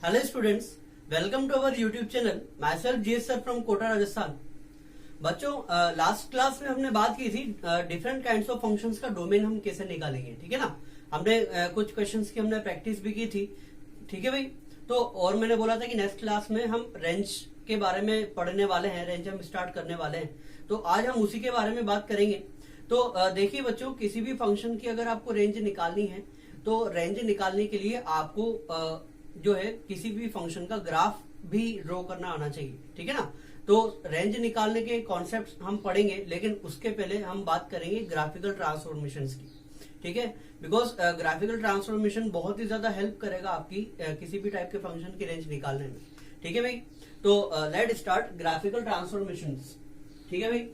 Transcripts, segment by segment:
Hello students, welcome to our YouTube channel. Myself GS sir from Kota Rajasthan. बच्चों, last class में हमने बात की थी डिफरेंट काइंड्स ऑफ फंक्शंस का डोमेन हम कैसे निकालेंगे। ठीक है ना। हमने कुछ क्वेश्चंस की हमने प्रैक्टिस भी की थी। ठीक है भाई। तो और मैंने बोला था कि नेक्स्ट क्लास में हम रेंज के बारे में पढ़ने वाले हैं, रेंज हम स्टार्ट करने वाले हैं। तो आज हम उसी के बारे में बात करेंगे। तो देखिए बच्चों, किसी भी फंक्शन की अगर आपको रेंज निकालनी है तो रेंज निकालने के लिए आपको जो है किसी भी फंक्शन का ग्राफ भी ड्रॉ करना आना चाहिए। ठीक है ना। तो रेंज निकालने के कॉन्सेप्ट हम पढ़ेंगे, लेकिन उसके पहले हम बात करेंगे ग्राफिकल ट्रांसफॉर्मेशंस की। ठीक है। बिकॉज ग्राफिकल ट्रांसफॉर्मेशन बहुत ही ज्यादा हेल्प करेगा आपकी किसी भी टाइप के फंक्शन की रेंज निकालने में। ठीक है भाई। तो लेट स्टार्ट ग्राफिकल ट्रांसफॉर्मेशंस। ठीक है भाई।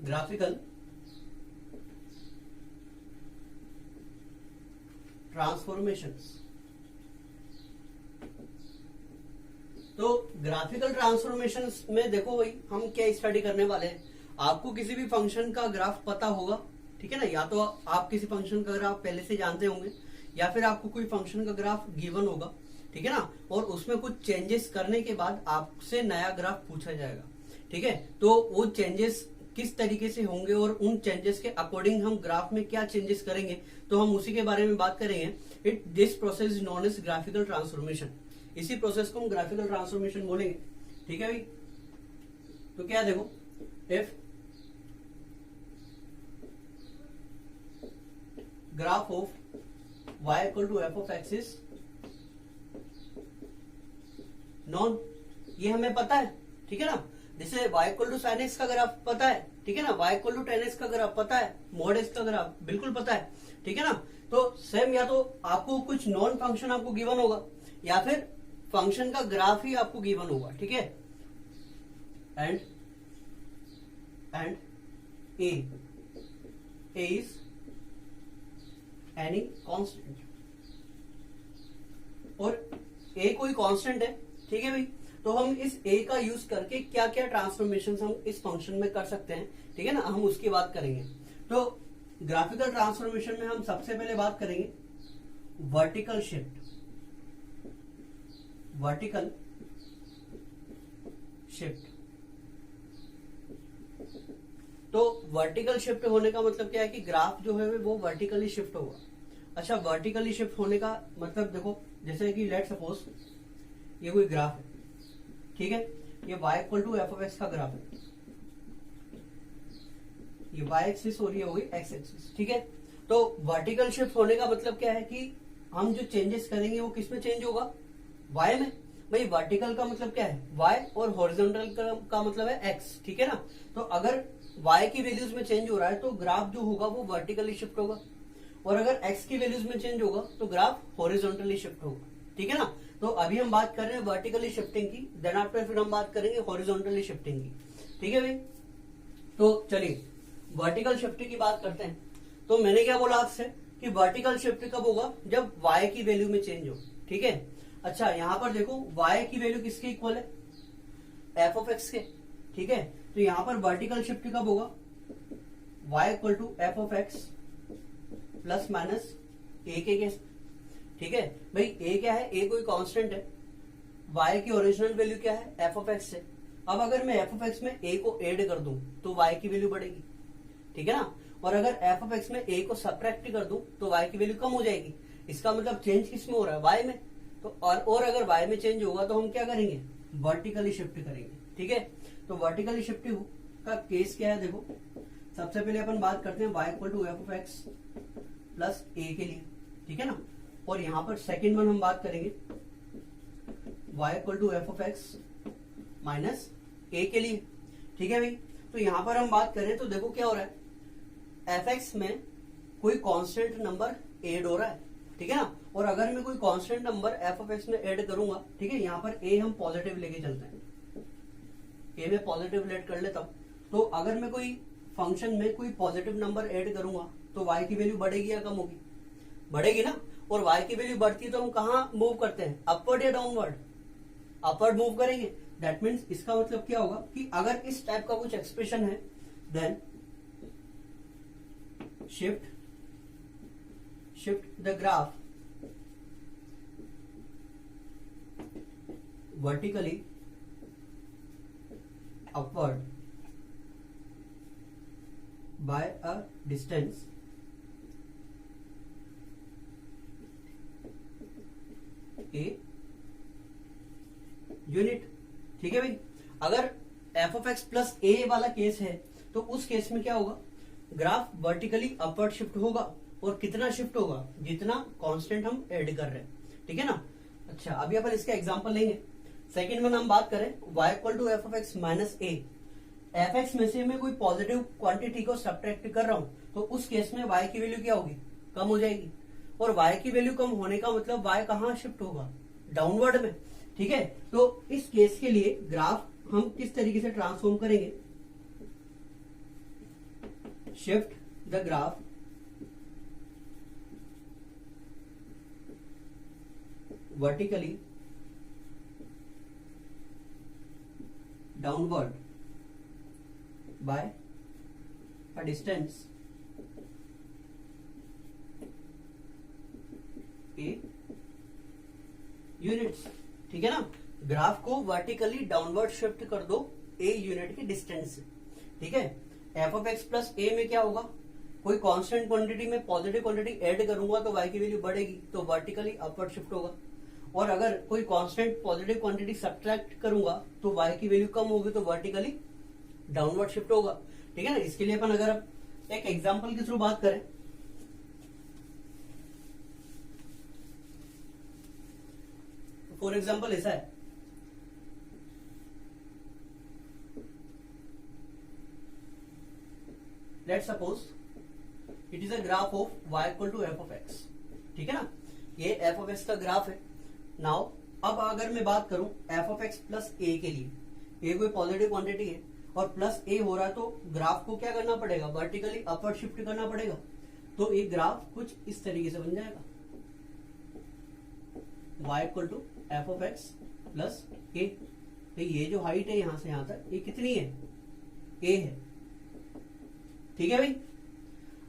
Graphical transformations. तो ग्राफिकल ट्रांसफॉर्मेशंस में देखो भाई, हम क्या स्टडी करने वाले हैं। आपको किसी भी फंक्शन का ग्राफ पता होगा। ठीक है ना। या तो आप किसी फंक्शन का ग्राफ पहले से जानते होंगे, या फिर आपको कोई फंक्शन का ग्राफ गिवन होगा। ठीक है ना। और उसमें कुछ चेंजेस करने के बाद आपसे नया ग्राफ पूछा जाएगा। ठीक है। तो वो चेंजेस किस तरीके से होंगे और उन चेंजेस के अकॉर्डिंग हम ग्राफ में क्या चेंजेस करेंगे, तो हम उसी के बारे में बात करेंगे। This process is known as graphical transformation. इसी प्रोसेस को हम ग्राफिकल ट्रांसफॉर्मेशन बोलेंगे। ठीक है भाई। तो क्या देखो, if graph of y equal to f of x is known, ये हमें पता है। ठीक है ना। जैसे y equal to sine x का ग्राफ पता है। ठीक है ना। y equal to tan x का ग्राफ पता है। मॉड एक्स का ग्राफ बिल्कुल पता है। ठीक है ना। तो सेम, या तो आपको कुछ नॉन फंक्शन आपको गिवन होगा, या फिर फंक्शन का ग्राफ ही आपको गिवन होगा। ठीक है। And A is any constant, और ए कोई कांस्टेंट है। ठीक है भाई। तो हम इस ए का यूज करके क्या क्या ट्रांसफॉर्मेशन हम इस फंक्शन में कर सकते हैं। ठीक है ना। हम उसकी बात करेंगे। तो ग्राफिकल ट्रांसफॉर्मेशन में हम सबसे पहले बात करेंगे वर्टिकल शिफ्ट। Vertical shift. तो वर्टिकल शिफ्ट होने का मतलब क्या है कि ग्राफ जो है वो वर्टिकली शिफ्ट होगा। अच्छा, वर्टिकली शिफ्ट होने का मतलब देखो, जैसे कि लेट सपोज ये कोई ग्राफ है। ठीक है। ये y equal to f of x का ग्राफ है। ये y एक्सिस और ये होगी x एक्सिस। ठीक है। तो वर्टिकल शिफ्ट होने का मतलब क्या है कि हम जो चेंजेस करेंगे वो किस में चेंज होगा, y में। भाई वर्टिकल का मतलब क्या है, y, और हॉरिजॉन्टल का मतलब है x। ठीक है ना। तो अगर y की वैल्यूज में चेंज हो रहा है तो ग्राफ जो होगा वो वर्टिकली शिफ्ट होगा, और अगर x की वैल्यूज में चेंज होगा तो ग्राफ हॉरिजॉन्टली शिफ्ट होगा। ठीक है ना। तो अभी हम बात कर रहे हैं वर्टिकली शिफ्टिंग की, देन आफ्टर फिर हम बात करेंगे हॉरिजॉन्टली शिफ्टिंग की। ठीक है भाई। तो चलिए वर्टिकल शिफ्टिंग की बात करते हैं। तो मैंने क्या बोला आपसे कि वर्टिकल शिफ्ट कब होगा, जब y की वैल्यू में चेंज हो। ठीक है। अच्छा, यहां पर देखो y की वैल्यू किसके इक्वल है, एफ ऑफ एक्स के। ठीक है। तो यहां पर वर्टिकल शिफ्ट कब होगा, y equal to f of x plus minus a के। ठीक है भाई। ए क्या है, ए कोई कांस्टेंट है। y की ओरिजिनल वैल्यू क्या है, एफ ऑफ एक्स है। अब अगर मैं एफ ऑफ एक्स में ए को ऐड कर दूं तो y की वैल्यू बढ़ेगी। ठीक है ना। और अगर एफ ऑफ एक्स में ए को सब्ट्रैक्ट कर दूं तो y की वैल्यू कम हो जाएगी। इसका मतलब चेंज किस में हो रहा है, y में। तो और अगर y में चेंज होगा तो हम क्या करेंगे, वर्टिकली शिफ्ट करेंगे। ठीक है। तो वर्टिकली शिफ्ट का केस क्या है, देखो सबसे पहले अपन बात करते हैं y equal to f of x plus a के लिए। ठीक है ना। और यहां पर सेकेंड वन हम बात करेंगे y equal to f of x minus a के लिए। ठीक है भाई। तो यहां पर हम बात करें तो देखो क्या हो रहा है, एफ एक्स में कोई कांस्टेंट नंबर ऐड हो रहा है। ठीक है ना। और अगर मैं कोई constant number F of x में ऐड करूंगा, ठीक है, यहां पर ए हम पॉजिटिव लेके चलते हैं, ए में पॉजिटिव लेट कर लेता हूं। तो अगर मैं कोई फंक्शन में कोई पॉजिटिव नंबर ऐड करूंगा तो y की वैल्यू बढ़ेगी या कम होगी, बढ़ेगी ना। और y की वैल्यू बढ़ती है तो हम कहाँ मूव करते हैं, अपवर्ड या डाउनवर्ड, अपवर्ड मूव करेंगे। दैट मीन्स इसका मतलब क्या होगा कि अगर इस टाइप का कुछ एक्सप्रेशन है, then shift the graph vertically upward by a distance a unit. ठीक है भाई, अगर f of x plus a वाला केस है तो उस केस में क्या होगा, ग्राफ वर्टिकली अपवर्ड शिफ्ट होगा। और कितना शिफ्ट होगा, जितना कांस्टेंट हम ऐड कर रहे हैं। ठीक है ना। अच्छा, अभी अपन इसका एग्जांपल लेंगे। सेकंड में हम बात करें y equal to f of x minus a. F x में से मैं कोई पॉजिटिव क्वांटिटी को सब्ट्रैक्ट कर रहा हूं तो उस केस में y की वैल्यू क्या होगी, कम हो जाएगी। और y की वैल्यू कम होने का मतलब y कहां शिफ्ट होगा, डाउनवर्ड में। ठीक है, तो इस केस के लिए ग्राफ हम किस तरीके से ट्रांसफॉर्म करेंगे, shift the graph vertically downward by a distance a units. ठीक है ना, ग्राफ को वर्टिकली डाउनवर्ड शिफ्ट कर दो ए यूनिट के डिस्टेंस से। ठीक है, एफ ऑफ एक्स प्लस ए में क्या होगा, कोई कांस्टेंट क्वांटिटी में पॉजिटिव क्वांटिटी ऐड करूंगा तो y की वैल्यू बढ़ेगी, तो वर्टिकली अपवर्ड शिफ्ट होगा। और अगर कोई कांस्टेंट पॉजिटिव क्वांटिटी सब्ट्रैक्ट करूंगा तो y की वैल्यू कम होगी, तो वर्टिकली डाउनवर्ड शिफ्ट होगा। ठीक है ना। इसके लिए अपन अगर एक एग्जांपल के थ्रू बात करें, फॉर एग्जांपल ऐसा है, let's suppose it is a graph of y equal to f of x. ठीक है ना, ये एफ ऑफ एक्स का ग्राफ है। नाउ अब अगर मैं बात करूं f of x plus a के लिए, ये कोई पॉजिटिव क्वांटिटी है और प्लस ए हो रहा है, तो ग्राफ को क्या करना पड़ेगा, वर्टिकली अपवर्ड शिफ्ट करना पड़ेगा। तो एक ग्राफ कुछ इस तरीके से बन जाएगा, y equal to f of x plus a. तो ये जो हाइट है यहां से यहां तक, ये कितनी है, a है। ठीक है भाई,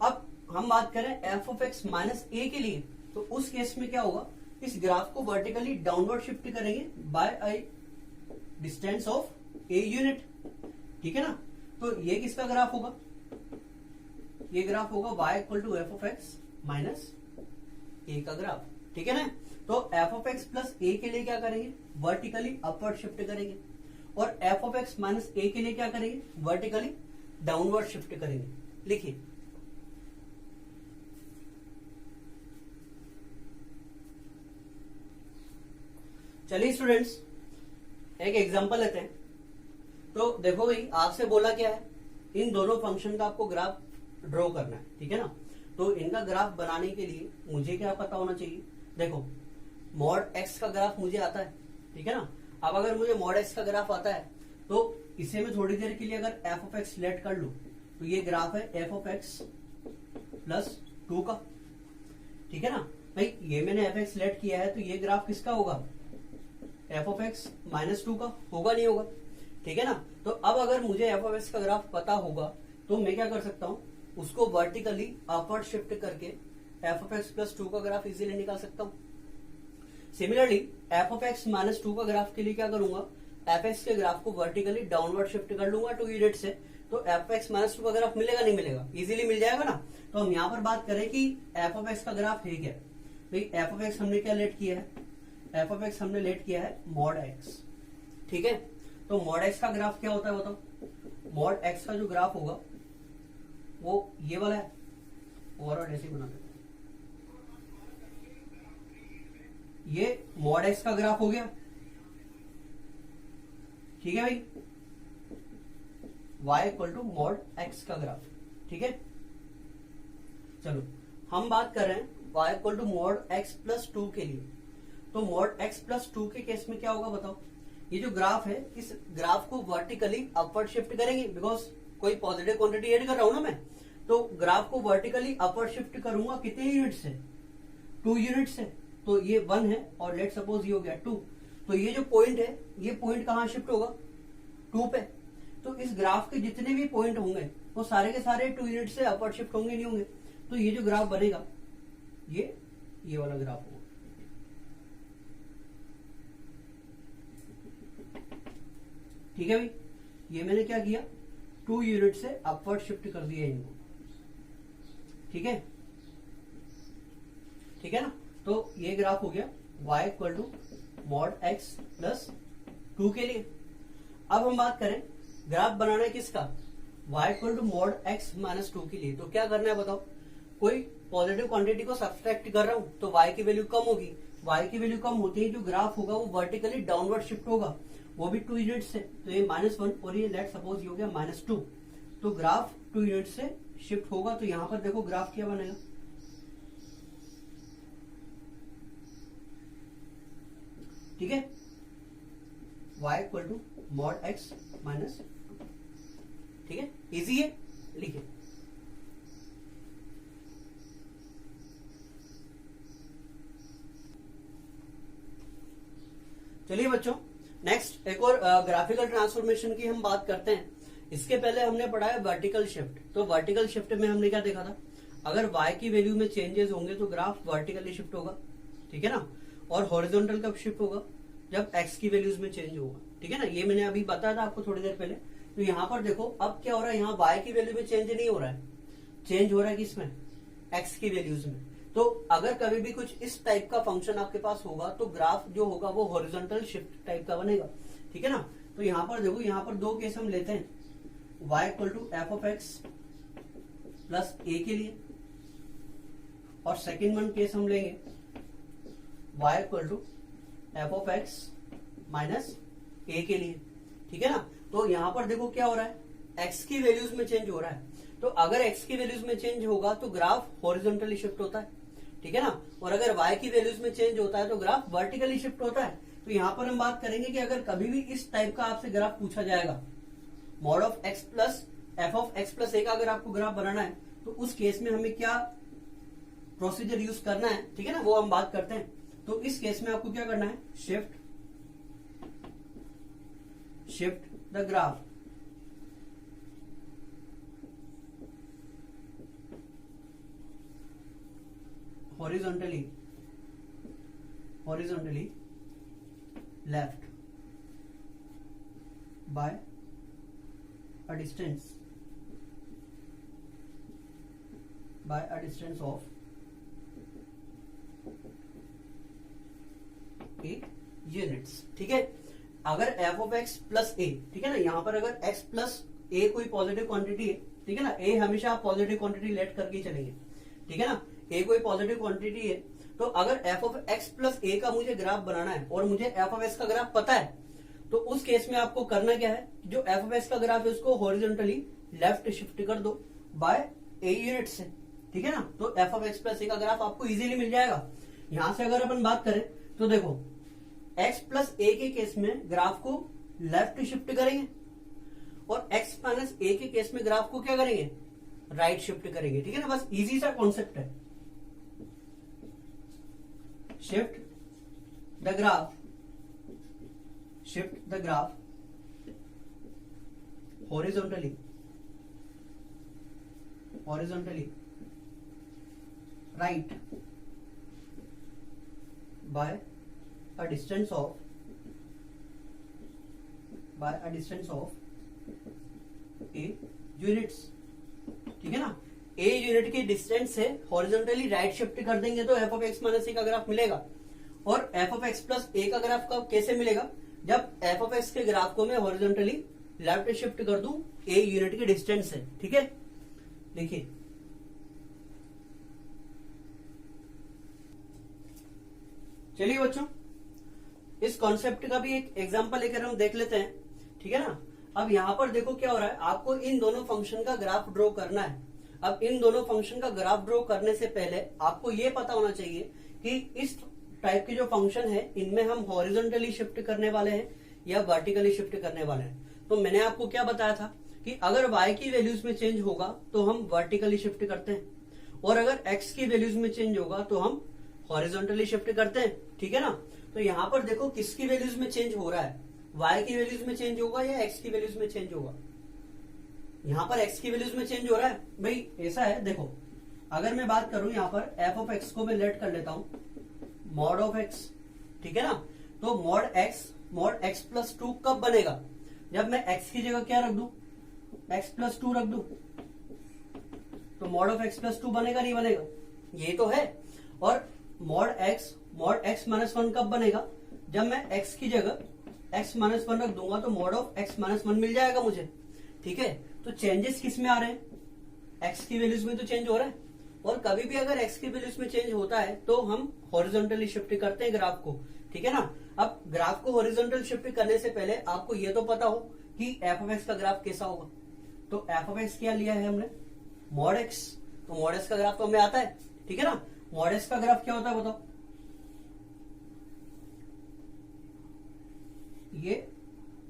अब हम बात करें F of x minus a के लिए, तो उस केस में क्या होगा, इस ग्राफ को वर्टिकली डाउनवर्ड शिफ्ट करेंगे by a distance of a unit. ठीक है ना, तो ये किसका ग्राफ होगा, ये ग्राफ होगा y equal to f of x minus a का ग्राफ। ठीक है ना, तो f of x plus a के लिए क्या करेंगे, वर्टिकली अपवर्ड शिफ्ट करेंगे। और f of x minus a के लिए क्या करेंगे, वर्टिकली डाउनवर्ड शिफ्ट करेंगे। लिखिए, चलिए स्टूडेंट्स एक एग्जांपल लेते हैं। तो देखो भाई, आपसे बोला क्या है, इन दोनों फंक्शन का आपको ग्राफ ड्रॉ करना है। ठीक है ना, तो इनका ग्राफ बनाने के लिए मुझे क्या पता होना चाहिए, देखो मॉड एक्स का ग्राफ मुझे आता है। ठीक है ना, अब अगर मुझे मॉड एक्स का ग्राफ आता है तो इसे मैं थोड़ी देर के लिए अगर एफ ऑफ एक्स सिलेक्ट कर लूं तो ये ग्राफ है एफ ऑफ एक्स प्लस 2 का। ठीक है ना भाई, ये मैंने एफ एक्स सिलेक्ट किया है, तो ये ग्राफ किसका होगा, एफ ऑफ एक्स माइनस 2 का होगा, नहीं होगा। ठीक है ना, तो अब अगर मुझे एफ ऑफ एक्स का ग्राफ पता होगा तो मैं क्या कर सकता हूं, उसको वर्टिकली अपवर्ड शिफ्ट करके एफ ऑफ एक्स प्लस 2 का ग्राफ इजीली निकाल सकता हूं। Similarly F of x minus 2 का ग्राफ के लिए क्या करूंगा, एफ एक्स के ग्राफ को वर्टिकली डाउनवर्ड शिफ्ट कर लूंगा 2 यूनिट से, तो एफ एक्स माइनस 2 का ग्राफ मिलेगा, नहीं मिलेगा, इजीली मिल जाएगा ना। तो हम यहाँ पर बात करें कि एफ ऑफ एक्स का ग्राफ है क्या, भाई एफ ऑफ एक्स हमने क्या लेट किया है, एफ ऑफ एक्स हमने लेट किया है मॉड एक्स। ठीक है, तो मॉड एक्स का ग्राफ क्या होता है बताओ, मॉड एक्स का जो ग्राफ होगा वो ये वाला है, और ऐसे बना देते हैं, ये मॉड एक्स का ग्राफ हो गया। ठीक है भाई, y equal to mod x का ग्राफ। ठीक है, चलो हम बात कर रहे हैं y equal to mod x plus 2 के लिए। तो मॉड एक्स प्लस 2 के केस में क्या होगा बताओ, ये जो ग्राफ है इस ग्राफ को वर्टिकली अपवर्ड शिफ्ट करेंगे, बिकॉज कोई पॉजिटिव क्वांटिटी ऐड कर रहा हूं ना मैं, तो ग्राफ को वर्टिकली अपवर्ड शिफ्ट करूंगा कितने यूनिट से, 2 यूनिट से। तो ये 1 है और लेट सपोज ये हो गया 2, तो ये जो पॉइंट है ये पॉइंट कहां शिफ्ट होगा, 2 पे। तो इस ग्राफ के जितने भी पॉइंट होंगे वो सारे के सारे 2 यूनिट से अपवर्ड शिफ्ट होंगे, नहीं होंगे। तो ये जो ग्राफ बनेगा ये वाला ग्राफ होगा। ठीक है भाई, ये मैंने क्या किया, 2 यूनिट से अपवर्ड शिफ्ट कर दिया इनको। ठीक है, ठीक है ना। तो ये ग्राफ हो गया y equal to mod x plus 2 के लिए। अब हम बात करें ग्राफ बनाना है किसका, y equal to mod x minus 2 के लिए। तो क्या करना है बताओ, कोई पॉजिटिव क्वांटिटी को सब्सट्रैक्ट कर रहा हूं तो y की वैल्यू कम होगी। y की वैल्यू कम होती है, जो ग्राफ होगा वो वर्टिकली डाउनवर्ड शिफ्ट होगा, वो भी 2 यूनिट से। तो ये -1 और ये लेट सपोज ये हो गया -2। तो ग्राफ 2 यूनिट से शिफ्ट होगा। तो यहां पर देखो ग्राफ क्या बनेगा, ठीक है, y equal to mod x minus, ठीक है, इजी है, लिखिए। चलिए बच्चों, नेक्स्ट एक और ग्राफिकल ट्रांसफॉर्मेशन की हम बात करते हैं। इसके पहले हमने पढ़ा है वर्टिकल शिफ्ट। तो वर्टिकल शिफ्ट में हमने क्या देखा था, अगर y की वैल्यू में चेंजेस होंगे तो ग्राफ वर्टिकली शिफ्ट होगा, ठीक है ना। और हॉरिजॉन्टल कब शिफ्ट होगा, जब x की वैल्यूज में चेंज होगा, ठीक है ना। ये मैंने अभी बताया था आपको थोड़ी देर पहले। तो यहाँ पर देखो अब क्या हो रहा है, यहाँ y की वैल्यू में चेंज नहीं हो रहा है, चेंज हो रहा है किसमें, x की वैल्यूज में। तो अगर कभी भी कुछ इस टाइप का फंक्शन आपके पास होगा तो ग्राफ जो होगा वो हॉरिजॉन्टल शिफ्ट टाइप का बनेगा, ठीक है ना। तो यहाँ पर देखो, यहाँ पर 2 केस हम लेते हैं, y equal to f of x plus a के लिए, और सेकेंड वन केस हम लेंगे y equal to f of x minus a के लिए, ठीक है ना। तो यहाँ पर देखो क्या हो रहा है, x की वैल्यूज में चेंज हो रहा है। तो अगर x की वैल्यूज में चेंज होगा तो ग्राफ हॉरिजॉन्टली शिफ्ट होता है, ठीक है ना। और अगर y की वैल्यूज में चेंज होता है तो ग्राफ वर्टिकली शिफ्ट होता है। तो यहाँ पर हम बात करेंगे कि अगर कभी भी इस टाइप का आपसे ग्राफ पूछा जाएगा, mod of x plus f of x plus a का अगर आपको ग्राफ बनाना है तो उस केस में हमें क्या प्रोसीजर यूज करना है, ठीक है ना, वो हम बात करते हैं। तो इस केस में आपको क्या करना है, shift the graph horizontally left by a distance of a units, ठीक है। अगर f ऑफ x प्लस ए, ठीक है ना, यहां पर अगर x प्लस ए कोई पॉजिटिव क्वांटिटी है, ठीक है ना, ए हमेशा आप पॉजिटिव क्वांटिटी लेट करके ही चलेंगे, ठीक है ना। ए कोई पॉजिटिव क्वांटिटी है, तो अगर f of x plus a का मुझे ग्राफ बनाना है और मुझे एफ ऑफ एक्स का ग्राफ पता है, तो उस केस में आपको करना क्या है, जो एफ ऑफ एक्स का ग्राफ है उसको हॉरिजॉन्टली लेफ्ट शिफ्ट कर दो बाय ए यूनिट से, ठीक है ना। तो f of x plus a का ग्राफ आपको इजीली मिल जाएगा। यहां से अगर अपन बात करें तो देखो एक्स प्लस ए के केस में ग्राफ को लेफ्ट शिफ्ट करेंगे और एक्स माइनस ए के केस में ग्राफ को क्या करेंगे, राइट शिफ्ट करेंगे, ठीक है ना। बस इजी सा कॉन्सेप्ट है। shift the graph horizontally right by a distance of a units, ठीक है ना। ए यूनिट के डिस्टेंस से हॉरिजॉन्टली राइट शिफ्ट कर देंगे तो f of x minus a का ग्राफ मिलेगा। और f of x plus a का ग्राफ कब कैसे मिलेगा, जब एफ ऑफ एक्स के ग्राफ को मैं हॉरिजॉन्टली लेफ्ट शिफ्ट कर दूं ए यूनिट के डिस्टेंस से, ठीक है। देखिए चलिए बच्चों, इस कॉन्सेप्ट का भी एक एग्जांपल लेकर हम देख लेते हैं, ठीक है ना। अब यहां पर देखो क्या हो रहा है, आपको इन दोनों फंक्शन का ग्राफ ड्रॉ करना है। अब इन दोनों फंक्शन का ग्राफ ड्रॉ करने से पहले आपको ये पता होना चाहिए कि इस टाइप के जो फंक्शन है इनमें हम हॉरिजॉन्टली शिफ्ट करने वाले हैं या वर्टिकली शिफ्ट करने वाले हैं। तो मैंने आपको क्या बताया था कि अगर y की वैल्यूज में चेंज होगा तो हम वर्टिकली शिफ्ट करते हैं, और अगर x की वैल्यूज में चेंज होगा तो हम हॉरिजॉन्टली शिफ्ट करते हैं, ठीक है ना। तो यहां पर देखो किसकी वैल्यूज में चेंज हो रहा है, y की वैल्यूज में चेंज होगा या x की वैल्यूज में चेंज होगा। यहां पर x की वैल्यूज में चेंज हो रहा है भाई, ऐसा है देखो, अगर मैं बात करूं यहाँ पर एफ ऑफ एक्स को मैं लेट कर लेता हूं मॉड ऑफ एक्स, ठीक है ना। तो मॉड एक्स प्लस 2 कब बनेगा, जब मैं एक्स की जगह क्या रख दूं, एक्स प्लस 2 रख दूं, तो मॉड ऑफ एक्स प्लस 2 बनेगा नहीं बनेगा, ये तो है। और मॉड एक्स माइनस 1 कब बनेगा, जब मैं एक्स की जगह एक्स माइनस 1 रख दूंगा तो मॉड ऑफ एक्स माइनस 1 मिल जाएगा मुझे, ठीक है। तो चेंजेस किस में आ रहे हैं, एक्स की वैल्यूज में तो चेंज हो रहा है। और कभी भी अगर एक्स की वैल्यूज में चेंज होता है तो हम हॉरिजॉन्टली शिफ्ट करते हैं ग्राफ को, ठीक है ना। अब ग्राफ को हॉरिजॉन्टल शिफ्ट करने से पहले आपको ये तो पता हो कि एफ ऑफ एक्स का ग्राफ कैसा होगा। तो एफ ऑफ एक्स क्या लिया है हमने, मॉड एक्स। तो मॉड एक्स का ग्राफ तो हमें आता है, ठीक है ना। मॉड एक्स का ग्राफ क्या होता है बताओ, ये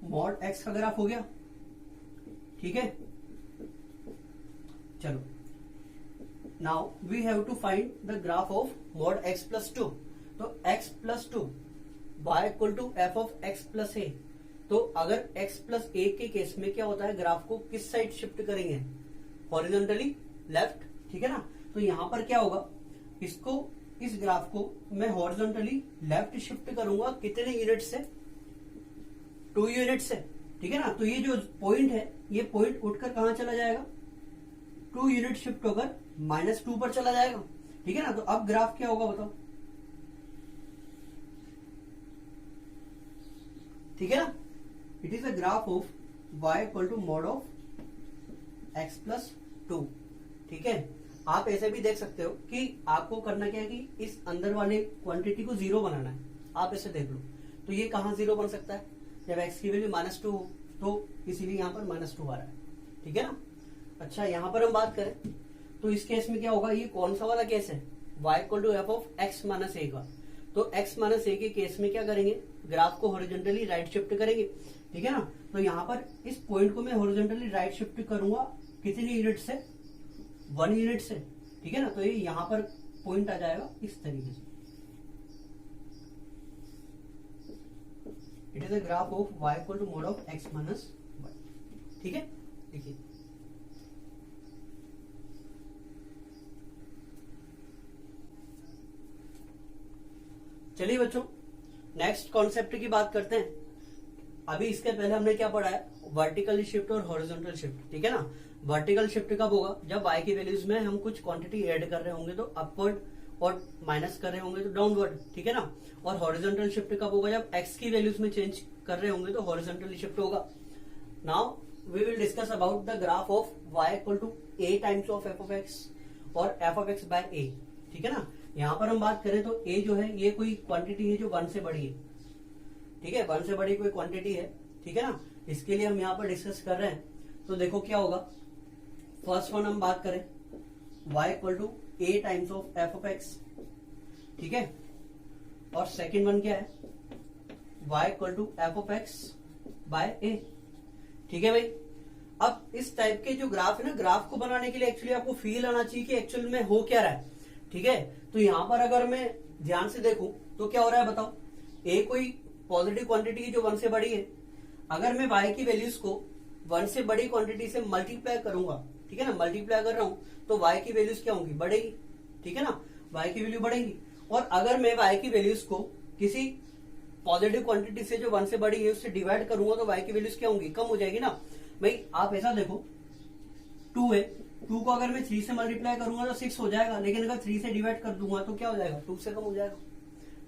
मॉड एक्स का ग्राफ हो गया, ठीक है। चलो now we have to find the graph of mod x plus 2। तो x plus 2 y equal to f of x plus a. तो अगर x प्लस ए के केस में क्या होता है, ग्राफ को किस साइड शिफ्ट करेंगे, हॉरिजॉन्टली लेफ्ट, ठीक है ना। तो यहां पर क्या होगा, इसको इस ग्राफ को मैं हॉरिजॉन्टली लेफ्ट शिफ्ट करूंगा कितने यूनिट से, 2 यूनिट से, ठीक है ना। तो ये जो पॉइंट है, ये पॉइंट उठकर कहां चला जाएगा, 2 यूनिट शिफ्ट होकर -2 पर चला जाएगा, ठीक है ना। तो अब ग्राफ क्या होगा बताओ, ठीक है ना। It is a graph of y equal to mod of x plus 2, ठीक है। आप ऐसे भी देख सकते हो कि आपको करना क्या है कि इस अंदर वाले क्वांटिटी को 0 बनाना है। आप ऐसे देख लो, तो ये कहां 0 बन सकता है, जब x की वैल्यू -2 हो, तो इसीलिए यहां पर -2 आ रहा है, ठीक है ना। अच्छा, यहां पर हम बात करें तो इस केस में क्या होगा, ये कौन सा वाला केस है, y equal to f of x minus a का। तो x माइनस ए के केस में क्या करेंगे, ग्राफ को हॉरिजॉन्टली राइट शिफ्ट करेंगे, ठीक है ना। तो यहां पर इस पॉइंट को मैं हॉरिजॉन्टली राइट शिफ्ट करूंगा कितनी यूनिट से, 1 यूनिट से, ठीक है ना। तो ये यहां पर पॉइंट आ जाएगा इस तरीके से। It is a graph of y equal to mod of x minus y, ठीक है। देखिए चलिए बच्चों, नेक्स्ट कॉन्सेप्ट की बात करते हैं। अभी इसके पहले हमने क्या पढ़ा है, वर्टिकल शिफ्ट और हॉरिजॉन्टल शिफ्ट, ठीक है ना। वर्टिकल शिफ्ट कब होगा, जब y की वैल्यूज में हम कुछ क्वांटिटी ऐड कर रहे होंगे तो अपवर्ड, और माइनस कर रहे होंगे तो डाउनवर्ड, ठीक है ना। और हॉरिजॉन्टल शिफ्ट कब होगा, जब x की वैल्यूज में चेंज कर रहे होंगे तो हॉरिजॉन्टल शिफ्ट होगा। Now we will discuss about the graph of y equal to a times of f of x और f of x by a, ठीक है ना। यहां पर हम बात करें तो a जो है ये कोई क्वांटिटी है जो 1 से बड़ी है, ठीक है, 1 से बड़ी कोई क्वांटिटी है, ठीक है ना। इसके लिए हम यहाँ पर डिस्कस कर रहे हैं। तो देखो क्या होगा, फर्स्ट वन हम बात करें y equal to a times of f of x, ठीक है। और सेकेंड वन क्या है, y equal to f of x by a, ठीक है भाई। अब इस टाइप के जो ग्राफ है ना, ग्राफ को बनाने के लिए एक्चुअली आपको फील आना चाहिए कि एक्चुअल में हो क्या रहा है, ठीक है। तो यहां पर अगर मैं ध्यान से देखूं तो क्या हो रहा है बताओ, a कोई पॉजिटिव क्वांटिटी है जो 1 से बड़ी है। अगर मैं y की वैल्यूज को 1 से बड़ी क्वांटिटी से मल्टीप्लाई करूंगा, ठीक है ना, मल्टीप्लाई कर रहा हूं तो y की वैल्यूज क्या होंगी, बढ़ेगी, ठीक है ना, y की वैल्यू बढ़ेगी। और अगर मैं y की वैल्यूज को किसी पॉजिटिव क्वांटिटी से जो 1 से बड़ी है उससे डिवाइड करूंगा तो y की वैल्यूज क्या होंगी, कम हो जाएगी ना भाई। आप ऐसा देखो, 2 है, 2 को अगर मैं 3 से मल्टीप्लाई करूंगा तो 6 हो जाएगा, लेकिन अगर 3 से डिवाइड कर दूंगा तो क्या हो जाएगा, 2 से कम हो जाएगा,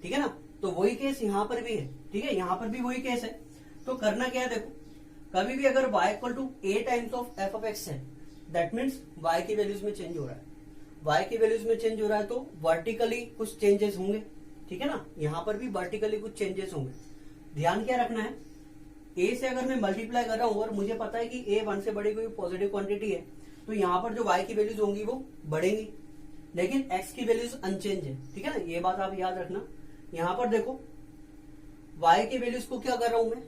ठीक है ना। तो वही केस यहां पर भी है, ठीक है, यहां पर भी वही केस है। तो करना क्या है, देखो कभी भी अगर y equal to a times of f of x है, दैट मीन्स y की वैल्यूज में चेंज हो रहा है, y की वैल्यूज में चेंज हो रहा है तो वर्टिकली कुछ चेंजेस होंगे, ठीक है ना। यहां पर भी वर्टिकली कुछ चेंजेस होंगे। ध्यान क्या रखना है, a से अगर मैं मल्टीप्लाई कर रहा हूं और मुझे पता है कि a 1 से बड़ी कोई पॉजिटिव क्वांटिटी है, तो यहां पर जो y की वैल्यूज होंगी वो बढ़ेंगी, लेकिन x की वैल्यूज अनचेंज है, ठीक है ना। ये बात आप याद रखना। यहां पर देखो y की वैल्यूज को क्या कर रहा हूं मैं,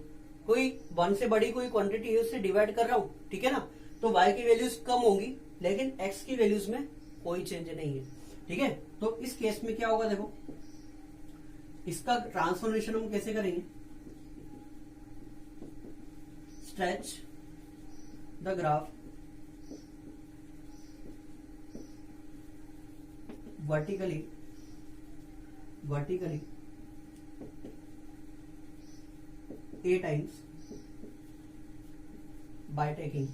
कोई 1 से बड़ी कोई क्वांटिटी है उससे डिवाइड कर रहा हूं, ठीक है ना। तो y की वैल्यूज कम होंगी, लेकिन x की वैल्यूज में कोई चेंज नहीं है, ठीक है। तो इस केस में क्या होगा, देखो इसका ट्रांसफॉर्मेशन हम कैसे करेंगे, stretch the graph vertically a times by taking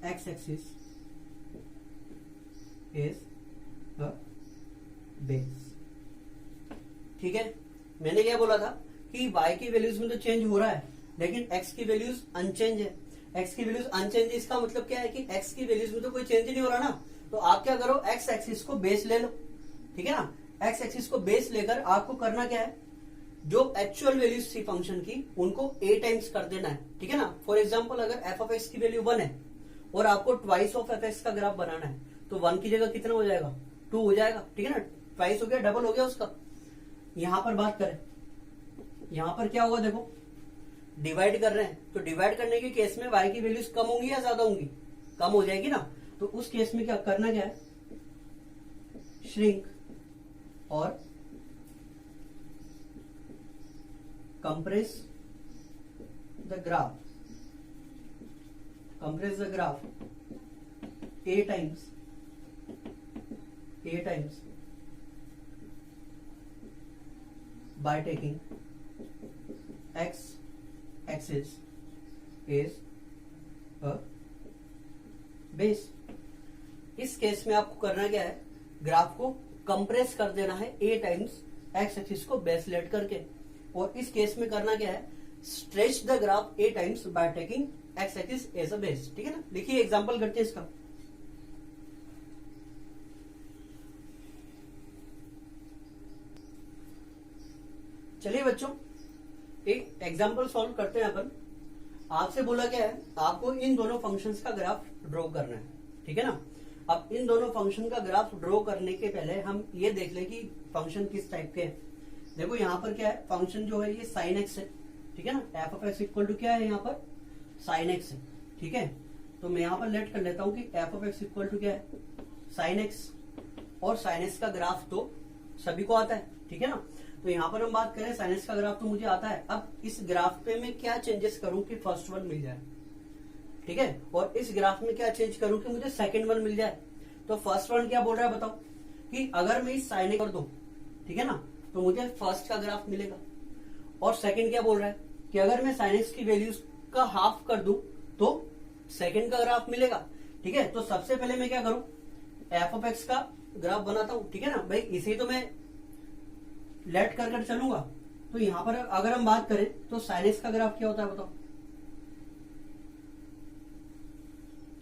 x axis is the base। ठीक है, मैंने क्या बोला था कि y की वैल्यूज में तो चेंज हो रहा है लेकिन x की वैल्यूज अनचेंज है। x की वैल्यूज अनचेंज, इसका मतलब क्या है कि x की वैल्यूज में तो कोई चेंज नहीं हो रहा ना, तो आप क्या करो, x एक्सिस को बेस ले लो, ठीक है ना। x एक्सिस को बेस लेकर आपको करना क्या है, जो एक्चुअल वैल्यूज थी फंक्शन की उनको a टाइम्स कर देना है, ठीक है ना। फॉर एग्जाम्पल अगर f ऑफ x की वैल्यू 1 है और आपको ट्वाइस ऑफ एफ एक्स का ग्राफ बनाना है तो 1 की जगह कितना हो जाएगा, 2 हो जाएगा, ठीक है ना। ट्वाइस हो गया, डबल हो गया उसका। यहां पर बात करें, यहां पर क्या होगा, देखो डिवाइड कर रहे हैं तो डिवाइड करने के केस में y की वैल्यूज कम होंगी या ज्यादा होंगी, कम हो जाएगी ना। तो उस केस में क्या करना, क्या है, श्रिंक और compress the graph a times by taking x axis is a base। इस केस में आपको करना क्या है, ग्राफ को कंप्रेस कर देना है a टाइम्स x एक्सिस को बेस लेट करके, और इस केस में करना क्या है, stretch the graph a times by taking x axis as a base, ठीक है ना। देखिए एग्जांपल करते हैं इसका। चलिए बच्चों एक एग्जांपल सॉल्व करते हैं अपन। आपसे बोला क्या है, आपको इन दोनों फंक्शंस का ग्राफ ड्रॉ करना है, ठीक है ना। अब इन दोनों फंक्शन का ग्राफ ड्रॉ करने के पहले हम ये देख लें कि फंक्शन किस टाइप के हैं। देखो यहाँ पर क्या है, फंक्शन जो है ये साइन एक्स है, ठीक है ना। F of x equal to क्या है, यहाँ पर साइन एक्स है, ठीक है। तो मैं यहाँ पर लेट कर लेता हूँ कि f of x equal to क्या है, साइन एक्स, और साइन एक्स का ग्राफ तो सभी को आता है, ठीक है ना। तो यहाँ पर हम बात करें, साइन एक्स का ग्राफ तो मुझे आता है। अब इस ग्राफ पे मैं क्या चेंजेस करूं कि फर्स्ट वन मिल जाए, ठीक है, और इस ग्राफ में क्या चेंज करूं कि मुझे सेकंड वन मिल जाए। तो फर्स्ट वन क्या बोल रहा है बताओ, कि अगर मैं इस साइन कर दूं, ठीक है ना, तो मुझे फर्स्ट का ग्राफ मिलेगा। और सेकंड क्या बोल रहा है कि अगर मैं साइन एक्स की वैल्यूज का हाफ कर दूं तो सेकंड का ग्राफ मिलेगा, ठीक है। तो सबसे पहले मैं क्या करूं, एफ ऑफ एक्स का ग्राफ बनाता हूं, ठीक है ना। भाई इसे तो मैं लेट कर चलूंगा। तो यहां पर अगर हम बात करें तो साइन एक्स का ग्राफ क्या होता है बताओ,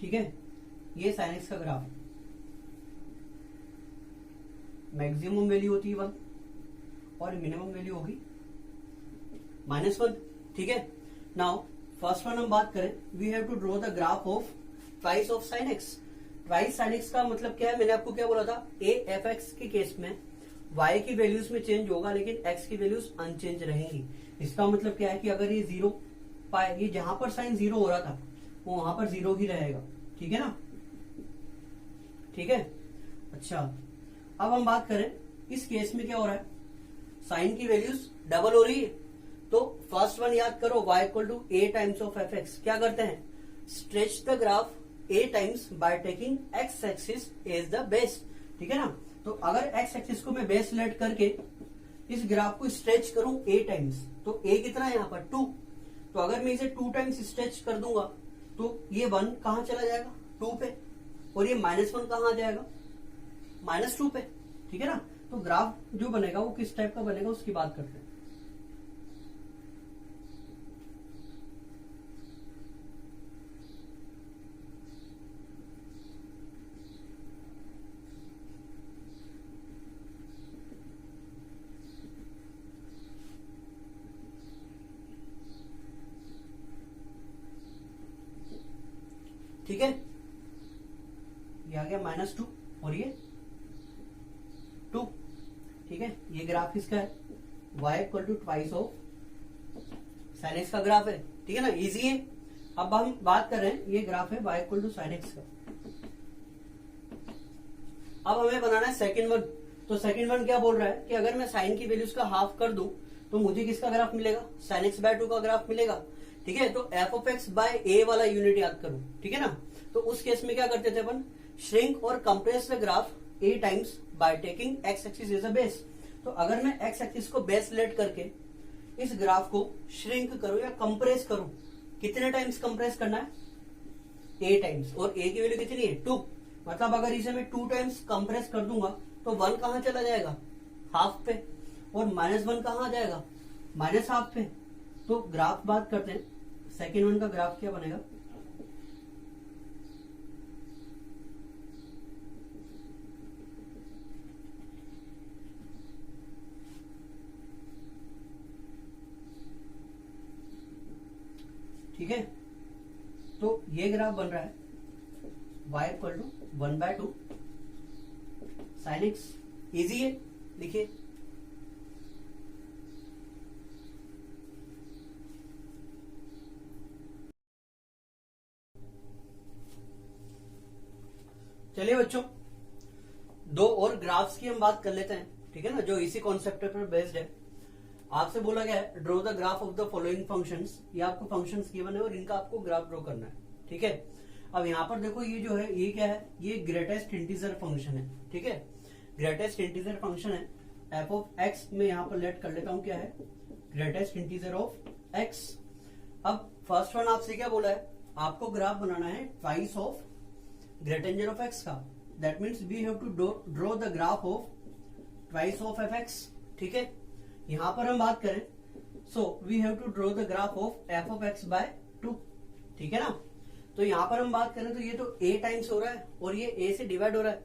ठीक है। ये साइन एक्स का ग्राफ है, मैक्सिमम वैल्यू होती है 1 और मिनिमम वैल्यू होगी -1, ठीक है। नाउ फर्स्ट वन हम बात करें, we have to draw the graph of twice of sine x. Twice sine x का मतलब क्या है, मैंने आपको क्या बोला था, ए एफ एक्स के केस में y की वैल्यूज में चेंज होगा लेकिन x की वैल्यूज अनचेंज रहेंगी। इसका मतलब क्या है कि अगर ये 0 पाए, ये जहां पर साइन 0 हो रहा था वो वहां पर 0 ही रहेगा, ठीक है ना, ठीक है। अच्छा अब हम बात करें, इस केस में क्या हो रहा है, साइन की वैल्यूज डबल हो रही है। तो फर्स्ट वन याद करो, y equal to a times of f x. क्या करते हैं, stretch the graph a times by taking x axis as the base, ठीक है ना। तो अगर x एक्सिस को मैं बेस लेट करके इस ग्राफ को स्ट्रेच करूं a टाइम्स, तो a कितना है यहाँ पर 2। तो अगर मैं इसे 2 टाइम्स स्ट्रेच कर दूंगा तो ये 1 कहां चला जाएगा, 2 पे, और ये -1 कहां आ जाएगा, -2 पे, ठीक है ना। तो ग्राफ जो बनेगा वो किस टाइप का बनेगा उसकी बात करते हैं। ठीक है, ये आ गया -2 और ये 2, ठीक है। ये ग्राफ किसका है, y equal to twice of sine x का ग्राफ है, ठीक है ना, इजी है। अब हम बात कर रहे हैं, ये ग्राफ है y equal to sine x का। अब हमें बनाना है सेकंड वन। तो सेकंड वन क्या बोल रहा है कि अगर मैं साइन की वैल्यूज का हाफ कर दूं तो मुझे किसका ग्राफ मिलेगा, साइन एक्स बाय 2 का ग्राफ मिलेगा, ठीक है। तो एफ ऑफ एक्स बाय ए वाला यूनिट याद करो, ठीक है ना। तो उस केस में क्या करते थे अपन, श्रिंक और compress the graph a times by taking x axis as a base. तो अगर मैं एक्स एक्सिस को बेस लेट करके इस ग्राफ को श्रिंक करूं या कंप्रेस करूं, कितने टाइम्स कंप्रेस करना है? ए टाइम्स। और ए की वैल्यू कितनी है? 2। मतलब अगर इसे मैं 2 टाइम्स कंप्रेस कर दूंगा तो 1 कहां चला जाएगा? हाफ पे। और -1 कहां आ जाएगा? -हाफ पे। तो ग्राफ बात करते हैं, सेकेंड वन का ग्राफ क्या बनेगा? ठीक है, तो ये ग्राफ बन रहा है y equal to 1/2 sine x. Easy है, लिखिए। चलिए बच्चों, दो और ग्राफ्स की हम बात कर लेते हैं, ठीक है ना, जो इसी कॉन्सेप्ट पर बेस्ड है। आपसे बोला गया है draw the graph of the following functions. ये आपको फंक्शंस गिवन है और इनका आपको ग्राफ ड्रॉ करना है, ठीक है। अब यहाँ पर देखो, ये जो है ये क्या है? ये ग्रेटेस्ट इंटीजर फंक्शन है, ठीक है। ग्रेटेस्ट इंटीजर फंक्शन है एफ ऑफ एक्स में यहाँ पर लेट कर लेता हूं क्या है? Greatest integer of x. अब फर्स्ट वन आपसे क्या बोला है? आपको ग्राफ बनाना है twice of greatest integer of x का। That means we have to draw the graph of twice of f x, ठीक है। यहां पर हम बात करें, so we have to draw the graph of F of x by 2, ठीक है ना। तो यहां पर हम बात करें तो ये तो a टाइम्स हो रहा है और ये a से डिवाइड हो रहा है,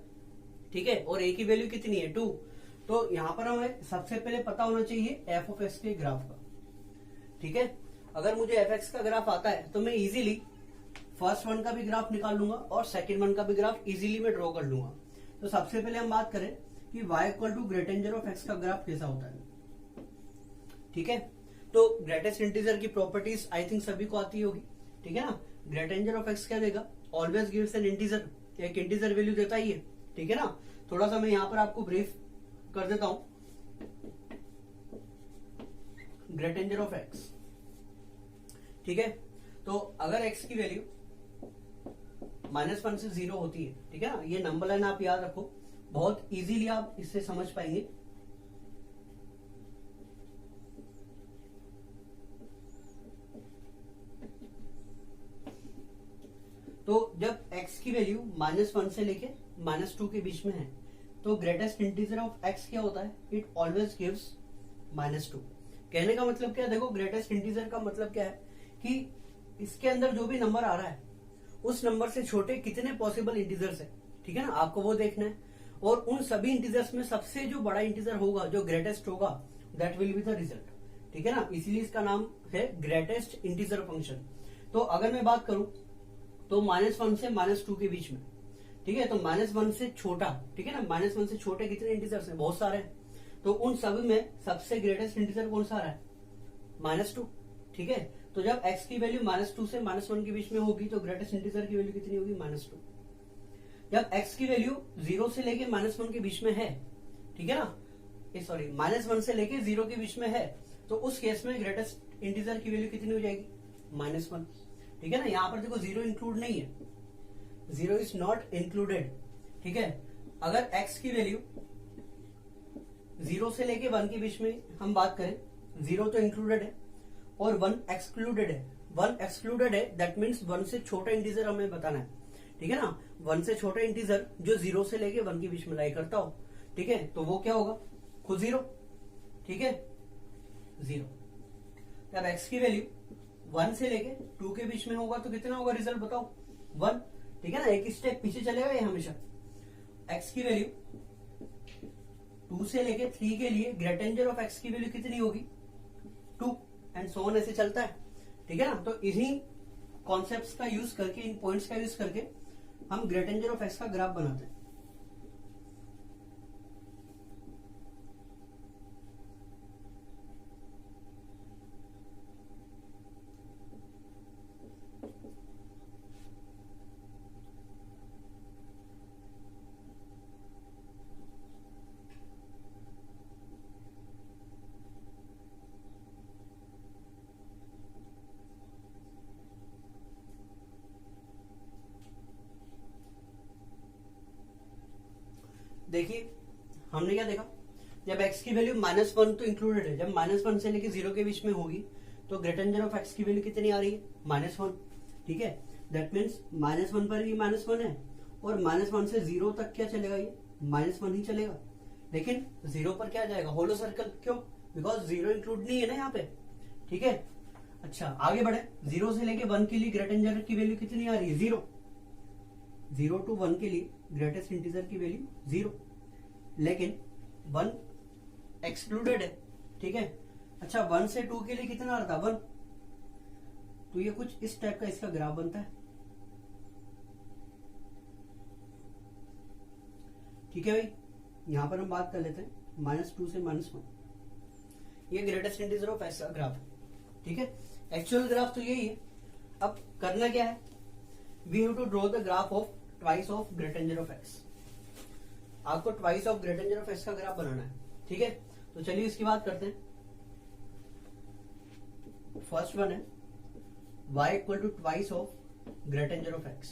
ठीक है। और a की वैल्यू कितनी है? 2। तो यहां पर हमें सबसे पहले पता होना चाहिए एफ ऑफ एक्स के ग्राफ का, ठीक है। अगर मुझे एफ एक्स का ग्राफ आता है तो मैं इजीली फर्स्ट वन का भी ग्राफ निकाल लूंगा और सेकेंड वन का भी ग्राफ इजीली मैं ड्रॉ कर लूंगा। तो सबसे पहले हम बात करें कि y equal to greatest integer of x का ग्राफ कैसा होता है, ठीक है। तो ग्रेटेस्ट इंटीजर की प्रॉपर्टीज आई थिंक सभी को आती होगी, ठीक है ना। ग्रेटेंजर ऑफ एक्स क्या देगा? ऑलवेज गिव्स एन इंटीजर, एक इंटीजर वैल्यू देता ही है, ठीक है ना। थोड़ा सा मैं यहां पर आपको ब्रीफ कर देता हूं। ग्रेटेंजर ऑफ एक्स, ठीक है। तो अगर एक्स की वैल्यू -1 से 0 होती है, ठीक है ना, ये नंबर लाइन आप याद रखो, बहुत इजीली आप इससे समझ पाएंगे। तो जब x की वैल्यू -1 से लेके -2 के बीच में है तो ग्रेटेस्ट इंटीजर ऑफ x क्या होता है? It always gives -2। कहने का मतलब क्या है? देखो, ग्रेटेस्ट इंटीजर का मतलब क्या है कि इसके अंदर जो भी नंबर आ रहा है उस नंबर से छोटे कितने पॉसिबल इंटीजर्स है, ठीक है ना, आपको वो देखना है। और उन सभी इंटीजर्स में सबसे जो बड़ा इंटीजर होगा, जो ग्रेटेस्ट होगा, that will be the result, ठीक है ना। इसीलिए इसका नाम है ग्रेटेस्ट इंटीजर फंक्शन। तो अगर मैं बात करूं तो -1 से -2 के बीच में, ठीक है, तो -1 से छोटा, ठीक है ना, -1 से छोटे कितने इंटीजर्स हैं? बहुत सारे हैं। तो उन सभी में सबसे ग्रेटेस्ट इंटीजर कौन सा आ रहा है? -2, ठीक है। तो जब x की वैल्यू -2 से -1 के बीच में होगी तो ग्रेटेस्ट इंटीजर की वैल्यू कितनी होगी? -2। जब x की वैल्यू 0 से लेके -1 के बीच में है, ठीक है ना, सॉरी, -1 से लेके 0 के बीच में है, तो उस केस में ग्रेटेस्ट इंटीजर की वैल्यू कितनी हो जाएगी? -1, ठीक है ना। यहां पर देखो 0 इंक्लूड नहीं है, 0 इज नॉट इंक्लूडेड, ठीक है। अगर x की वैल्यू 0 से लेके 1 के बीच में हम बात करें, 0 तो इंक्लूडेड है और 1 एक्सक्लूडेड है। 1 एक्सक्लूडेड है, दैट मीन्स 1 से छोटा इंटीजर हमें बताना है, ठीक है ना। 1 से छोटा इंटीजर जो 0 से लेके 1 के बीच में लाई करता हो, ठीक है, तो वो क्या होगा? खुद 0, ठीक है, 0। अब x की वैल्यू 1 से लेके 2 के बीच में होगा तो कितना होगा रिजल्ट बताओ? 1, ठीक है ना। एक स्टेप पीछे चलेगा ये हमेशा। x की वैल्यू 2 से लेके 3 के लिए ग्रेटेंजर ऑफ x की वैल्यू कितनी होगी? 2, एंड सो ऑन, ऐसे चलता है, ठीक है ना। तो इन्हीं कॉन्सेप्ट्स का यूज करके, इन पॉइंट्स का यूज करके हम ग्रेटेंजर ऑफ एक्स का ग्राफ बनाते हैं। देखिए हमने क्या देखा, जब x की वैल्यू -1 तो इंक्लूडेड है, जब -1 से लेके 0 के बीच में होगी तो ग्रेटर देन ऑफ x की वैल्यू कितनी आ रही है, -1। ठीक है, दैट मीन्स -1 पर भी -1 है और -1 से 0 तक क्या चलेगा, ये -1 ही चलेगा। लेकिन 0 पर क्या जाएगा, होलो सर्कल, क्यों, बिकॉज 0 इंक्लूड नहीं है ना यहाँ पे। ठीक है, अच्छा आगे बढ़े, 0 से लेके 1 के लिए ग्रेटर देन की वैल्यू कितनी आ रही है, 0। 0 to 1 के लिए ग्रेटेस्ट इंटीजर की वैल्यू 0, लेकिन 1 एक्सक्लूडेड है। ठीक है, अच्छा 1 से 2 के लिए कितना आ रहा था, 1। तो ये कुछ इस टाइप का इसका ग्राफ बनता है। ठीक है भाई, यहां पर हम बात कर लेते हैं -2 से -1, ये ग्रेटेस्ट इंटीजर ऑफ एक्स का ग्राफ है। ठीक है, एक्चुअल ग्राफ तो यही है। अब करना क्या है, we have to draw the graph of twice of greater of x. आपको twice of greater of x का ग्राफ बनाना है। ठीक है, तो चलिए इसकी बात करते हैं। फर्स्ट वन है y equal to twice of greater of x.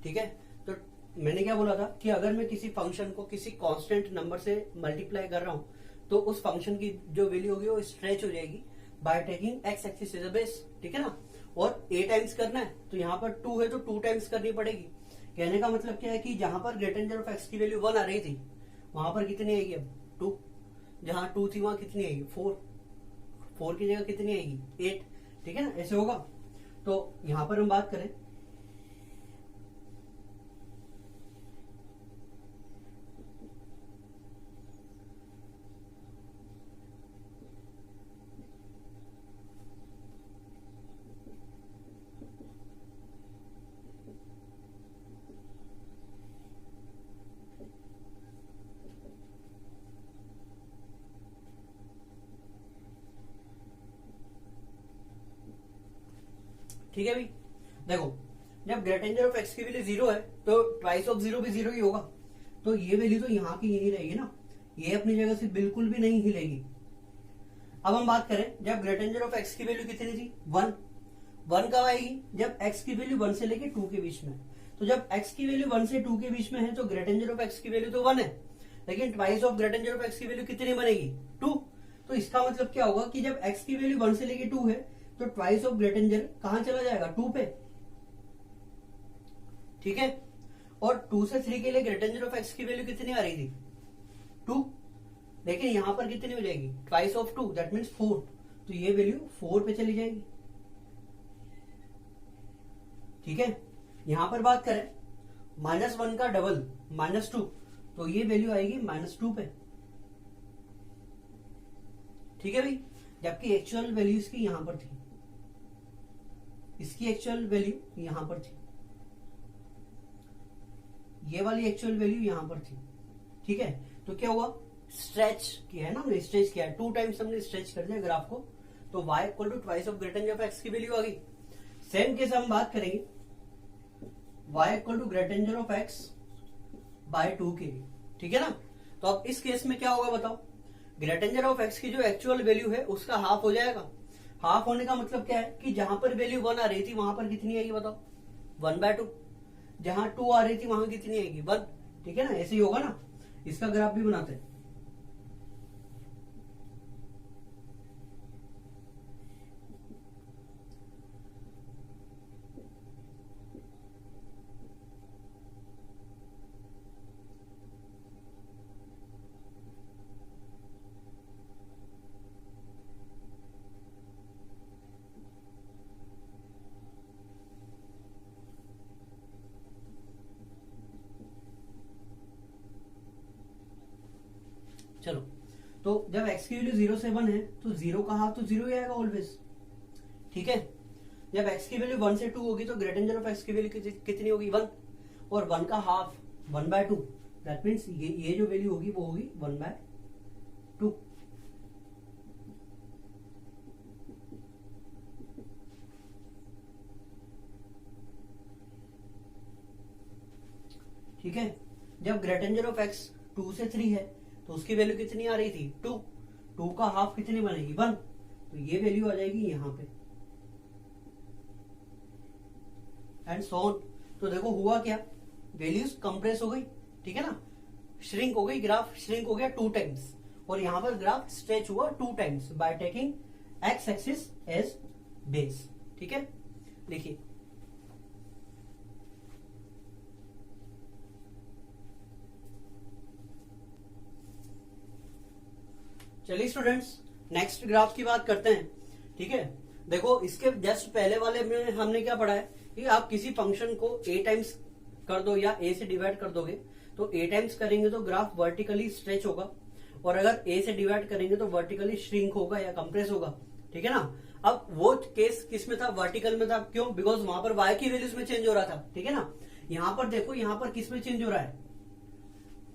ठीक है, तो मैंने क्या बोला था कि अगर मैं किसी फंक्शन को किसी कांस्टेंट नंबर से मल्टीप्लाई कर रहा हूं तो उस फंक्शन की जो वैल्यू होगी वो स्ट्रेच हो जाएगी by taking x axis as a base. ठीक है ना, और a टाइम्स करना है तो यहाँ पर 2 है तो 2 टाइम्स करनी पड़ेगी। कहने का मतलब क्या है कि जहां पर ग्रेटर ऑफ एक्स की वैल्यू 1 आ रही थी वहां पर कितनी आएगी, अब 2। जहां 2 थी वहां कितनी आएगी, 4। 4 की जगह कितनी आएगी, 8। ठीक है ना, ऐसे होगा। तो यहां पर हम बात करें, ठीक है भाई, देखो जब ग्रेटर ऑफ एक्स की वैल्यू 0 है तो ट्वाइस ऑफ 0 भी 0 ही होगा। तो ये वैल्यू तो यहाँ की यही रहेगी ना, ये अपनी जगह से बिल्कुल भी नहीं हिलेगी। अब हम बात करें, जब ग्रेटर ऑफ एक्स की वैल्यू कितनी थी, 1। 1 कब आएगी, जब एक्स की वैल्यू 1 से लेके 2 के बीच में। तो जब एक्स की वैल्यू 1 से 2 के बीच में है तो ग्रेटर ऑफ एक्स की वैल्यू तो 1 है, लेकिन twice of greater of x की वैल्यू कितनी बनेगी, 2। तो इसका मतलब क्या होगा कि जब एक्स की वैल्यू 1 से लेके 2 है तो ट्वाइस ऑफ ग्रेटर कहां चला जाएगा, 2 पे। ठीक है, और 2 से 3 के लिए ग्रेटर ऑफ एक्स की वैल्यू कितनी आ रही थी, 2। लेकिन यहां पर कितनी हो जाएगी, ट्वाइस ऑफ 2, दैट मीन्स 4। तो ये वैल्यू 4 पे चली जाएगी। ठीक है, यहां पर बात करें -1 का डबल -2, तो ये वैल्यू आएगी -2 पे। ठीक है भाई, जबकि एक्चुअल वैल्यू इसकी यहां पर थी, इसकी एक्चुअल वैल्यू यहां पर थी, ये वाली एक्चुअल वैल्यू यहां पर थी। ठीक है, तो क्या हुआ, स्ट्रेच किया है ना हमने, स्ट्रेच किया है 2 टाइम्स हमने स्ट्रेच कर दिया ग्राफ को, तो y equal to twice of greater of x की वैल्यू आ गई। सेम केस हम बात करेंगे y equal to greater of x by 2 के लिए। ठीक है ना, तो अब इस केस में क्या होगा बताओ, ग्रेटर ऑफ एक्स की जो एक्चुअल वैल्यू है उसका हाफ हो जाएगा। हाफ होने का मतलब क्या है कि जहां पर वैल्यू 1 आ रही थी वहां पर कितनी आएगी बताओ, 1/2। जहां 2 आ रही थी वहां कितनी आएगी, 1। ठीक है ना, ऐसे ही होगा ना, इसका ग्राफ भी बनाते हैं। चलो, तो जब x की वैल्यू 0 से 1 है तो 0 का हाफ तो 0 ही आएगा ऑलवेज। ठीक है, जब x की वैल्यू 1 से 2 होगी तो ग्रेटर ऑफ x की वैल्यू कितनी होगी, 1। और 1 का हाफ 1/2, दैट मीन्स ये जो वैल्यू होगी वो होगी 1/2। ठीक है, जब ग्रेटर ऑफ x 2 से 3 है तो उसकी वैल्यू कितनी आ रही थी, 2। 2 का हाफ कितनी बनेगी, 1। तो ये वैल्यू आ जाएगी यहां पे, एंड सो ऑन। तो देखो हुआ क्या, वैल्यूज कंप्रेस हो गई। ठीक है ना, श्रिंक हो गई, ग्राफ श्रिंक हो गया 2 टाइम्स, और यहां पर ग्राफ स्ट्रेच हुआ 2 times by taking x axis as base. ठीक है, देखिए चलिए स्टूडेंट्स नेक्स्ट ग्राफ की बात करते हैं। ठीक है, देखो इसके जस्ट पहले वाले में हमने क्या पढ़ा है कि आप किसी फंक्शन को ए टाइम्स कर दो या ए से डिवाइड कर दोगे, तो ए टाइम्स करेंगे तो ग्राफ वर्टिकली स्ट्रेच होगा, और अगर ए से डिवाइड करेंगे तो वर्टिकली श्रिंक होगा या कंप्रेस होगा। ठीक है ना, अब वो केस किस में था, वर्टिकल में था, क्यों, बिकॉज वहां पर वाई की वैल्यूज में चेंज हो रहा था। ठीक है ना, यहां पर देखो यहां पर किस में चेंज हो रहा है,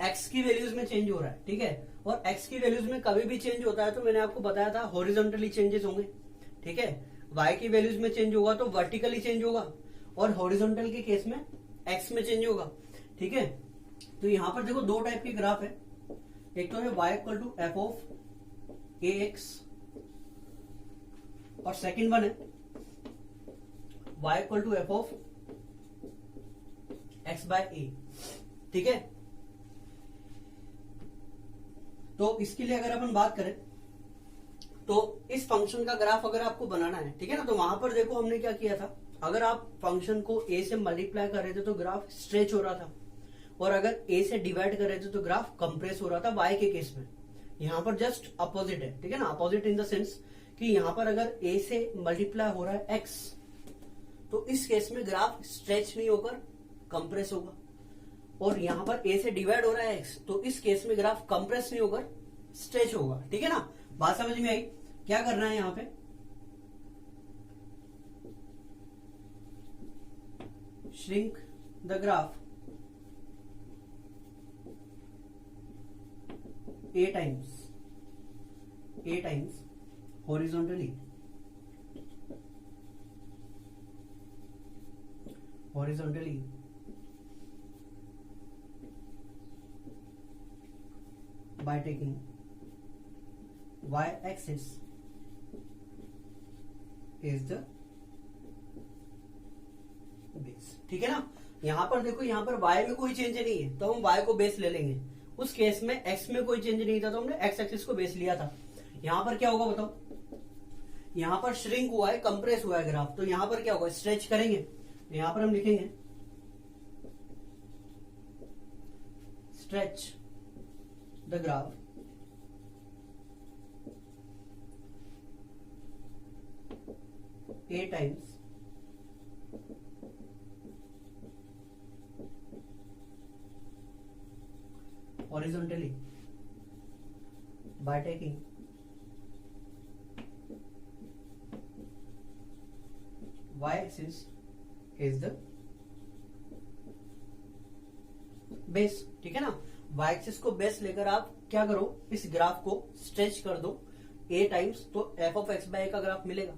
एक्स की वैल्यूज में चेंज हो रहा है। ठीक है, और एक्स की वैल्यूज में कभी भी चेंज होता है तो मैंने आपको बताया था हॉरिजॉन्टली चेंजेस होंगे। ठीक है, वाई की वैल्यूज में चेंज होगा तो वर्टिकली चेंज होगा, और हॉरिजॉन्टल के केस में एक्स में चेंज होगा। ठीक है, तो यहां पर देखो 2 टाइप के ग्राफ है, एक तो है y equal to f of a x, और सेकंड वन है y equal to f of x by a. ठीक है, तो इसके लिए अगर अपन बात करें तो इस फंक्शन का ग्राफ अगर आपको बनाना है, ठीक है ना, तो वहां पर देखो हमने क्या किया था, अगर आप फंक्शन को ए से मल्टीप्लाई कर रहे थे तो ग्राफ स्ट्रेच हो रहा था, और अगर ए से डिवाइड कर रहे थे तो ग्राफ कंप्रेस हो रहा था वाई के केस में। यहां पर जस्ट अपोजिट है। ठीक है ना, अपोजिट इन द सेंस कि यहां पर अगर ए से मल्टीप्लाई हो रहा है एक्स, तो इस केस में ग्राफ स्ट्रेच नहीं होकर कंप्रेस होगा, और यहां पर ए से डिवाइड हो रहा है एक्स, तो इस केस में ग्राफ कंप्रेस नहीं होकर स्ट्रेच होगा। ठीक है ना, बात समझ में आई, क्या करना है यहां पे, shrink the graph a times horizontally by taking y axis is the base। ठीक है ना, यहां पर देखो यहां पर y में कोई चेंज नहीं है तो हम y को बेस ले लेंगे, उस केस में x में कोई चेंज नहीं था तो हमने x एक्सिस को बेस लिया था। यहां पर क्या होगा बताओ, यहां पर श्रिंक हुआ है, कंप्रेस हुआ है ग्राफ, तो यहां पर क्या होगा, स्ट्रेच करेंगे, यहां पर हम लिखेंगे stretch the graph a times horizontally by taking y axis is the base. ठीक है ना, y एक्सिस को बेस लेकर आप क्या करो, इस ग्राफ को स्ट्रेच कर दो a टाइम्स, तो f ऑफ x बाय का ग्राफ मिलेगा,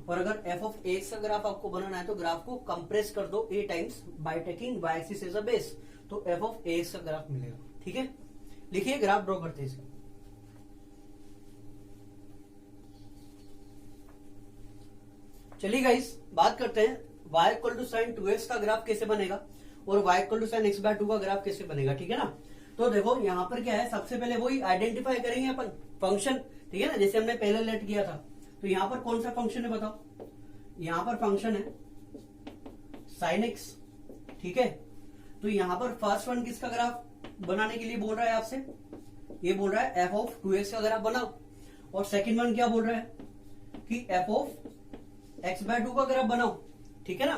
और अगर f ऑफ x का ग्राफ आपको बनाना है तो ग्राफ को कंप्रेस कर दो a times by taking y axis as a base, तो f ऑफ x का ग्राफ मिलेगा। ठीक है, लिखिए ग्राफ ड्रॉ करते हैं इसका। चलिए गाइस बात करते हैं y equal to sign 2x का ग्राफ कैसे बनेगा और y equal to sine x by 2 का ग्राफ कैसे बनेगा। ठीक है ना, तो देखो यहां पर क्या है, सबसे पहले वही आइडेंटिफाई करेंगे अपन फंक्शन। ठीक है ना, जैसे हमने पहले लेट किया था, तो यहां पर कौन सा फंक्शन है बताओ, यहां पर फंक्शन है साइन x। ठीक है, तो यहां पर फर्स्ट वन किसका ग्राफ बनाने के लिए बोल रहा है आपसे, ये बोल रहा है f ऑफ 2x का ग्राफ बनाओ, और सेकंड वन क्या बोल रहा है कि f ऑफ x बाय 2 का ग्राफ बनाओ। ठीक है ना,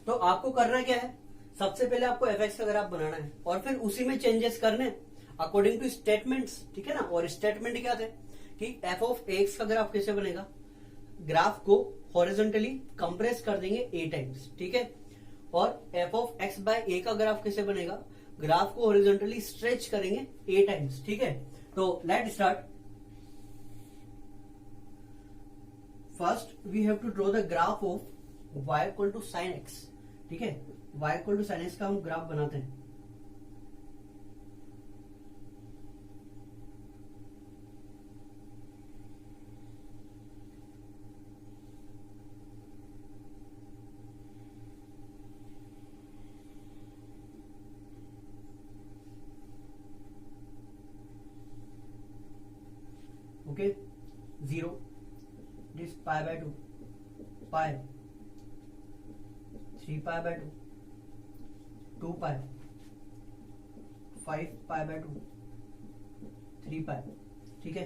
तो आपको करना क्या है, सबसे पहले आपको fx का ग्राफ बनाना है और फिर उसी में चेंजेस करने अकॉर्डिंग टू स्टेटमेंट्स। ठीक है ना, और स्टेटमेंट क्या थे कि f ऑफ x का ग्राफ कैसे बनेगा, ग्राफ को हॉरिजॉन्टली कंप्रेस कर देंगे a टाइम्स। ठीक है, और f of x by a का ग्राफ कैसे बनेगा, ग्राफ को हॉरिजॉन्टली स्ट्रेच करेंगे a टाइम्स। ठीक है, तो let start. First we have to draw the graph of y equal to sine x। ठीक है, y equal to sine x का हम ग्राफ बनाते हैं। Okay 0 it is pi by 2 pi 3 pi by 2 2 pi 5 pi by 2 3 pi, ठीक है,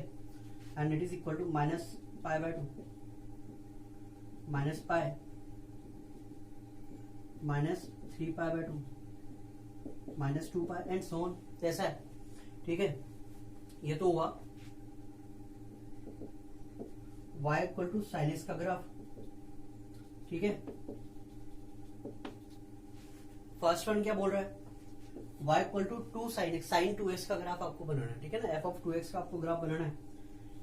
and it is equal to minus pi by 2 minus pi minus 3 pi by 2 minus 2 pi and so on, ऐसा है, ठीक है। ये तो हुआ y equal to sine x का ग्राफ, ठीक है। फर्स्ट वन क्या बोल रहा है, y equal to 2 sine x, sine 2x का ग्राफ आपको बनाना है, ठीक है ना, f ऑफ 2x का आपको ग्राफ बनाना है।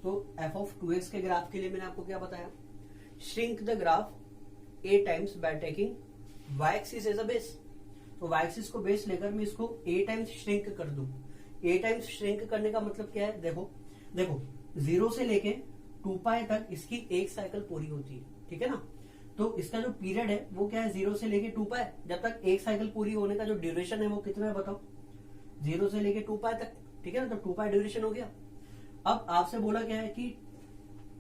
तो f ऑफ 2x के ग्राफ के लिए मैंने आपको क्या बताया, shrink the graph a times by taking y axis as a base. तो y एक्सिस को बेस लेकर मैं इसको a टाइम्स श्रिंक कर दूं। a टाइम्स श्रिंक करने का मतलब क्या है, देखो देखो 0 से लेके 2 पाई तक इसकी एक साइकिल पूरी होती है, ठीक है ना। तो इसका जो पीरियड है वो क्या है, 0 से लेके 2 पाई, जब तक एक साइकिल पूरी होने का जो ड्यूरेशन है वो कितना है बताओ, 0 से लेके 2 पाई तक, ठीक है ना। तो 2 पाई ड्यूरेशन हो गया। अब आपसे बोला क्या है कि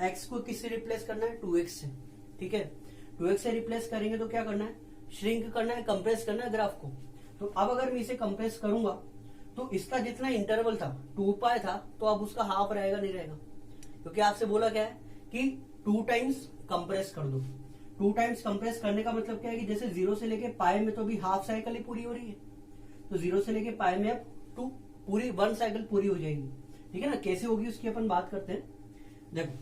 x को किससे रिप्लेस करना है, 2x से, ठीक है। 2x से रिप्लेस करेंगे तो क्या करना है, श्रिंक करना है, कंप्रेस करना है ग्राफ को। तो अब अगर मैं इसे कंप्रेस करूंगा तो इसका जितना इंटरवल था 2 पाई था, तो अब उसका हाफ रहेगा, नहीं रहेगा, क्योंकि आपसे बोला क्या है कि 2 टाइम्स कंप्रेस कर दो। 2 टाइम्स कंप्रेस करने का मतलब क्या है कि जैसे 0 से लेके पाई में तो अभी हाफ साइकिल ही पूरी हो रही है, तो 0 से लेके पाई में अब 2 पूरी 1 साइकिल पूरी हो जाएगी, ठीक है ना। कैसे होगी उसकी अपन बात करते हैं। देखो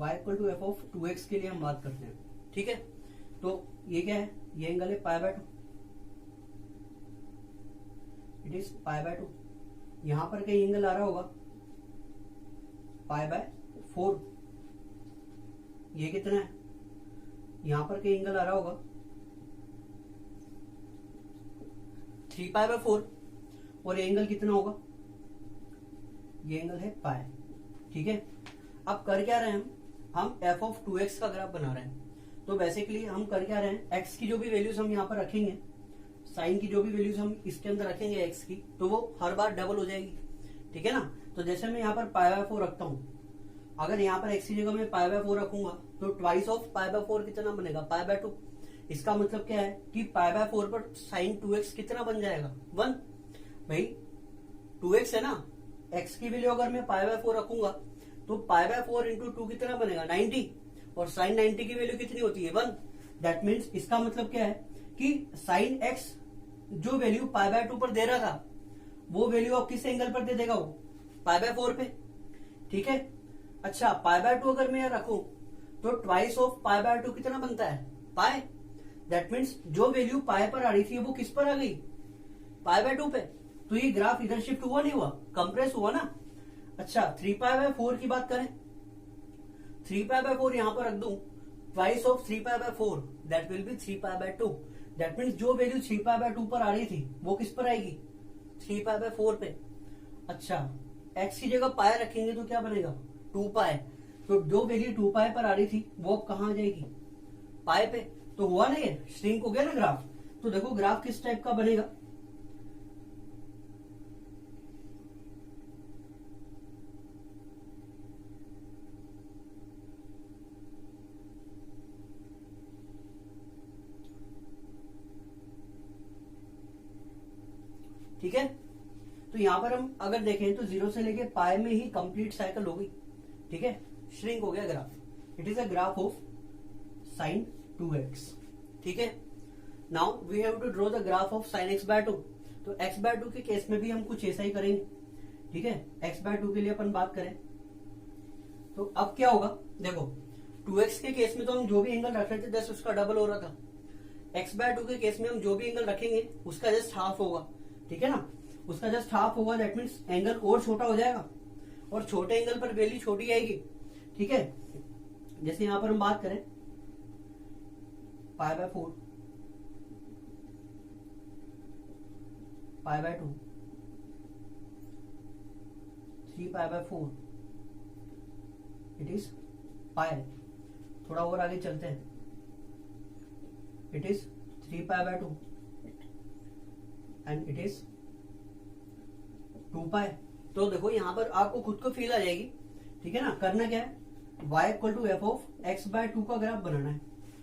y equal to f of 2x के लिए हम बात करते हैं, ठीक है। तो ये क्या है, ये एंगल है पाई by 2, it is pi by 2। यहां पर कहीं एंगल आ रहा होगा पाई बाय 4, ये कितना है, यहां पर कहीं एंगल आ रहा होगा 3 पाई बाय 4, और ये एंगल कितना होगा, ये एंगल है पाई, ठीक है। अब कर क्या रहे हैं हम f ऑफ 2x का ग्राफ बना रहे हैं। तो बेसिकली हम कर क्या रहे हैं, x की जो भी वैल्यूज हम यहाँ पर रखेंगे, साइन की जो भी वैल्यूज हम इसके अंदर रखेंगे x की, तो वो हर बार डबल हो जाएगी, ठीक है ना। तो जैसे मैं यहाँ पर पाई बाय 4 रखता हूँ, अगर यहाँ पर x की जगह मैं पाई बाय 4 रखूंगा तो ट्वाइस ऑफ पाई बाय 4 कितना बनेगा, पाई बाय 2। इसका मतलब क्या है कि पाई बाय 4 पर साइन 2x कितना बन जाएगा, 1। भाई 2x है ना, x की वैल्यू अगर मैं पाई बाय 4 रखूंगा तो पाई बाय 4 इंटू 2 कितना बनेगा, 90, और साइन 90 की वैल्यू कितनी होती है, 1। दैट मीन्स इसका मतलब क्या है कि साइन x जो वैल्यू पाई बाय 2 पर दे रहा था वो वैल्यू अब किस एंगल पर दे देगा, वो पाई बाय 4 पे, ठीक है। अच्छा पाई बाय 2 अगर मैं यहाँ रखूं तो ट्वाइस ऑफ पाई बाय 2 कितना बनता है, पाई। दैट मीन्स जो वैल्यू पाई पर आ रही थी वो किस पर आ गई, पाई बाय 2 पे। तो ये ग्राफ इधर शिफ्ट हुआ नहीं हुआ, कंप्रेस हुआ ना। अच्छा 3 पाई बाय 4 की बात करें, 3 पाई बाय 4 यहां पर रख दूं, twice of 3 pi by 4 that will B 3 pi by 2। That means जो वैल्यू 3 पाई बाय 2 पर आ रही थी वो किस पर आएगी, 3 पाई बाय 4 पे। अच्छा x की जगह पाई रखेंगे तो क्या बनेगा, 2 पाई। तो जो वैल्यू 2 पाई पर आ रही थी वो अब कहां आ जाएगी, पाई पे। तो हुआ नहीं है, श्रिंक हो गया ना ग्राफ। तो देखो ग्राफ किस टाइप का बनेगा, ठीक है। तो यहां पर हम अगर देखें तो 0 से लेके पाई में ही कंप्लीट साइकिल हो गई, ठीक है, श्रिंक हो गया graph. It is a graph of sine 2x, ठीक है। Now we have to draw the graph of sine x by 2। तो x बाय 2 के केस में भी हम कुछ ऐसा ही करेंगे, ठीक है। x बाय 2 के लिए अपन बात करें तो अब क्या होगा, देखो 2x के केस में तो हम जो भी एंगल रख रहे थे जस्ट उसका डबल हो रहा था। x बाय 2 के केस में हम जो भी एंगल रखेंगे उसका जस्ट हाफ होगा, ठीक है ना, उसका जस्ट हाफ होगा। दैट मीन्स एंगल और छोटा हो जाएगा, और छोटे एंगल पर वैल्यू छोटी आएगी, ठीक है। जैसे यहां पर हम बात करें pi by 4, pi by 2, 3 pi by 4, it is pi. थोड़ा और आगे चलते हैं, it is 3π/2 and it is 2π। तो देखो यहाँ पर आपको खुद को फील आ जाएगी, ठीक है ना। करना क्या है, y = f(x/2) का ग्राफ बनाना है।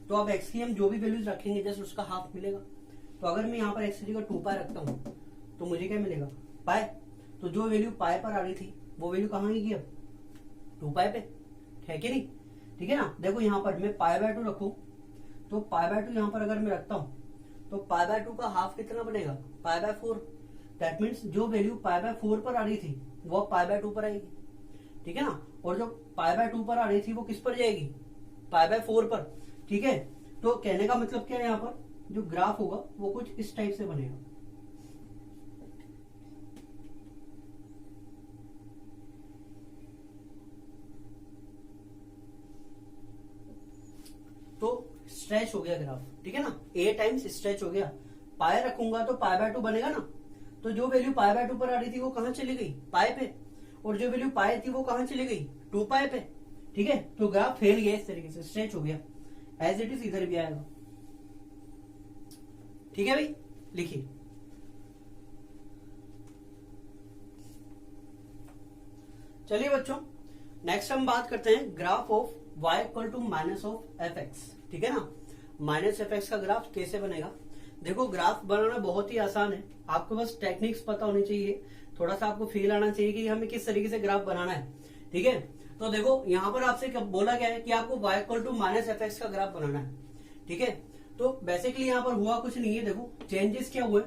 तो अब x की हम जो भी वैल्यूज रखेंगे जस्ट उसका हाफ मिलेगा। तो अगर मैं यहाँ पर x की जगह 2π रखता हूँ तो मुझे क्या मिलेगा, पाई। तो जो वैल्यू पाई पर आ रही थी वो वैल्यू कहाँ गई अब, 2π पे, है कि नहीं, ठीक है ना। देखो यहाँ पर मैं π/2 रखू तो π/2 यहाँ पर अगर मैं रखता हूँ तो π/2 का हाफ कितना बनेगा, π/4। दैट मीन्स जो वैल्यू π/4 पर आ रही थी वो π/2 पर आएगी, ठीक है ना। और जो π/2 पर आ रही थी वो किस पर जाएगी, π/4 पर, ठीक है। तो कहने का मतलब क्या है, यहाँ पर जो ग्राफ होगा वो कुछ इस टाइप से बनेगा। तो स्ट्रेच हो गया ग्राफ, ठीक है ना, a टाइम्स स्ट्रेच हो गया। पाई रखूंगा तो π/2 बनेगा ना। तो जो वैल्यू π/2 पर आ रही थी वो कहां चली गई, पाई पे, और जो वैल्यू पाई थी वो कहां चली गई, 2π पे, ठीक है। तो ग्राफ फैल गया इस तरीके से, स्ट्रेच हो गया, एज इट इज इधर भी आएगा, ठीक है भाई। लिखिए, चलिए बच्चों नेक्स्ट हम बात करते हैं ग्राफ ऑफ y = -(f(x), ठीक है ना। -(f(x) का ग्राफ कैसे बनेगा। देखो ग्राफ बनाना बहुत ही आसान है, आपको बस टेक्निक्स पता होनी चाहिए, थोड़ा सा आपको फील आना चाहिए कि हमें किस तरीके से ग्राफ बनाना है, ठीक है। तो देखो यहाँ पर आपसे बोला गया है कि आपको y = -(f(x) का ग्राफ बनाना है, ठीक है। तो बेसिकली यहाँ पर हुआ कुछ नहीं है, देखो चेंजेस क्या हुए,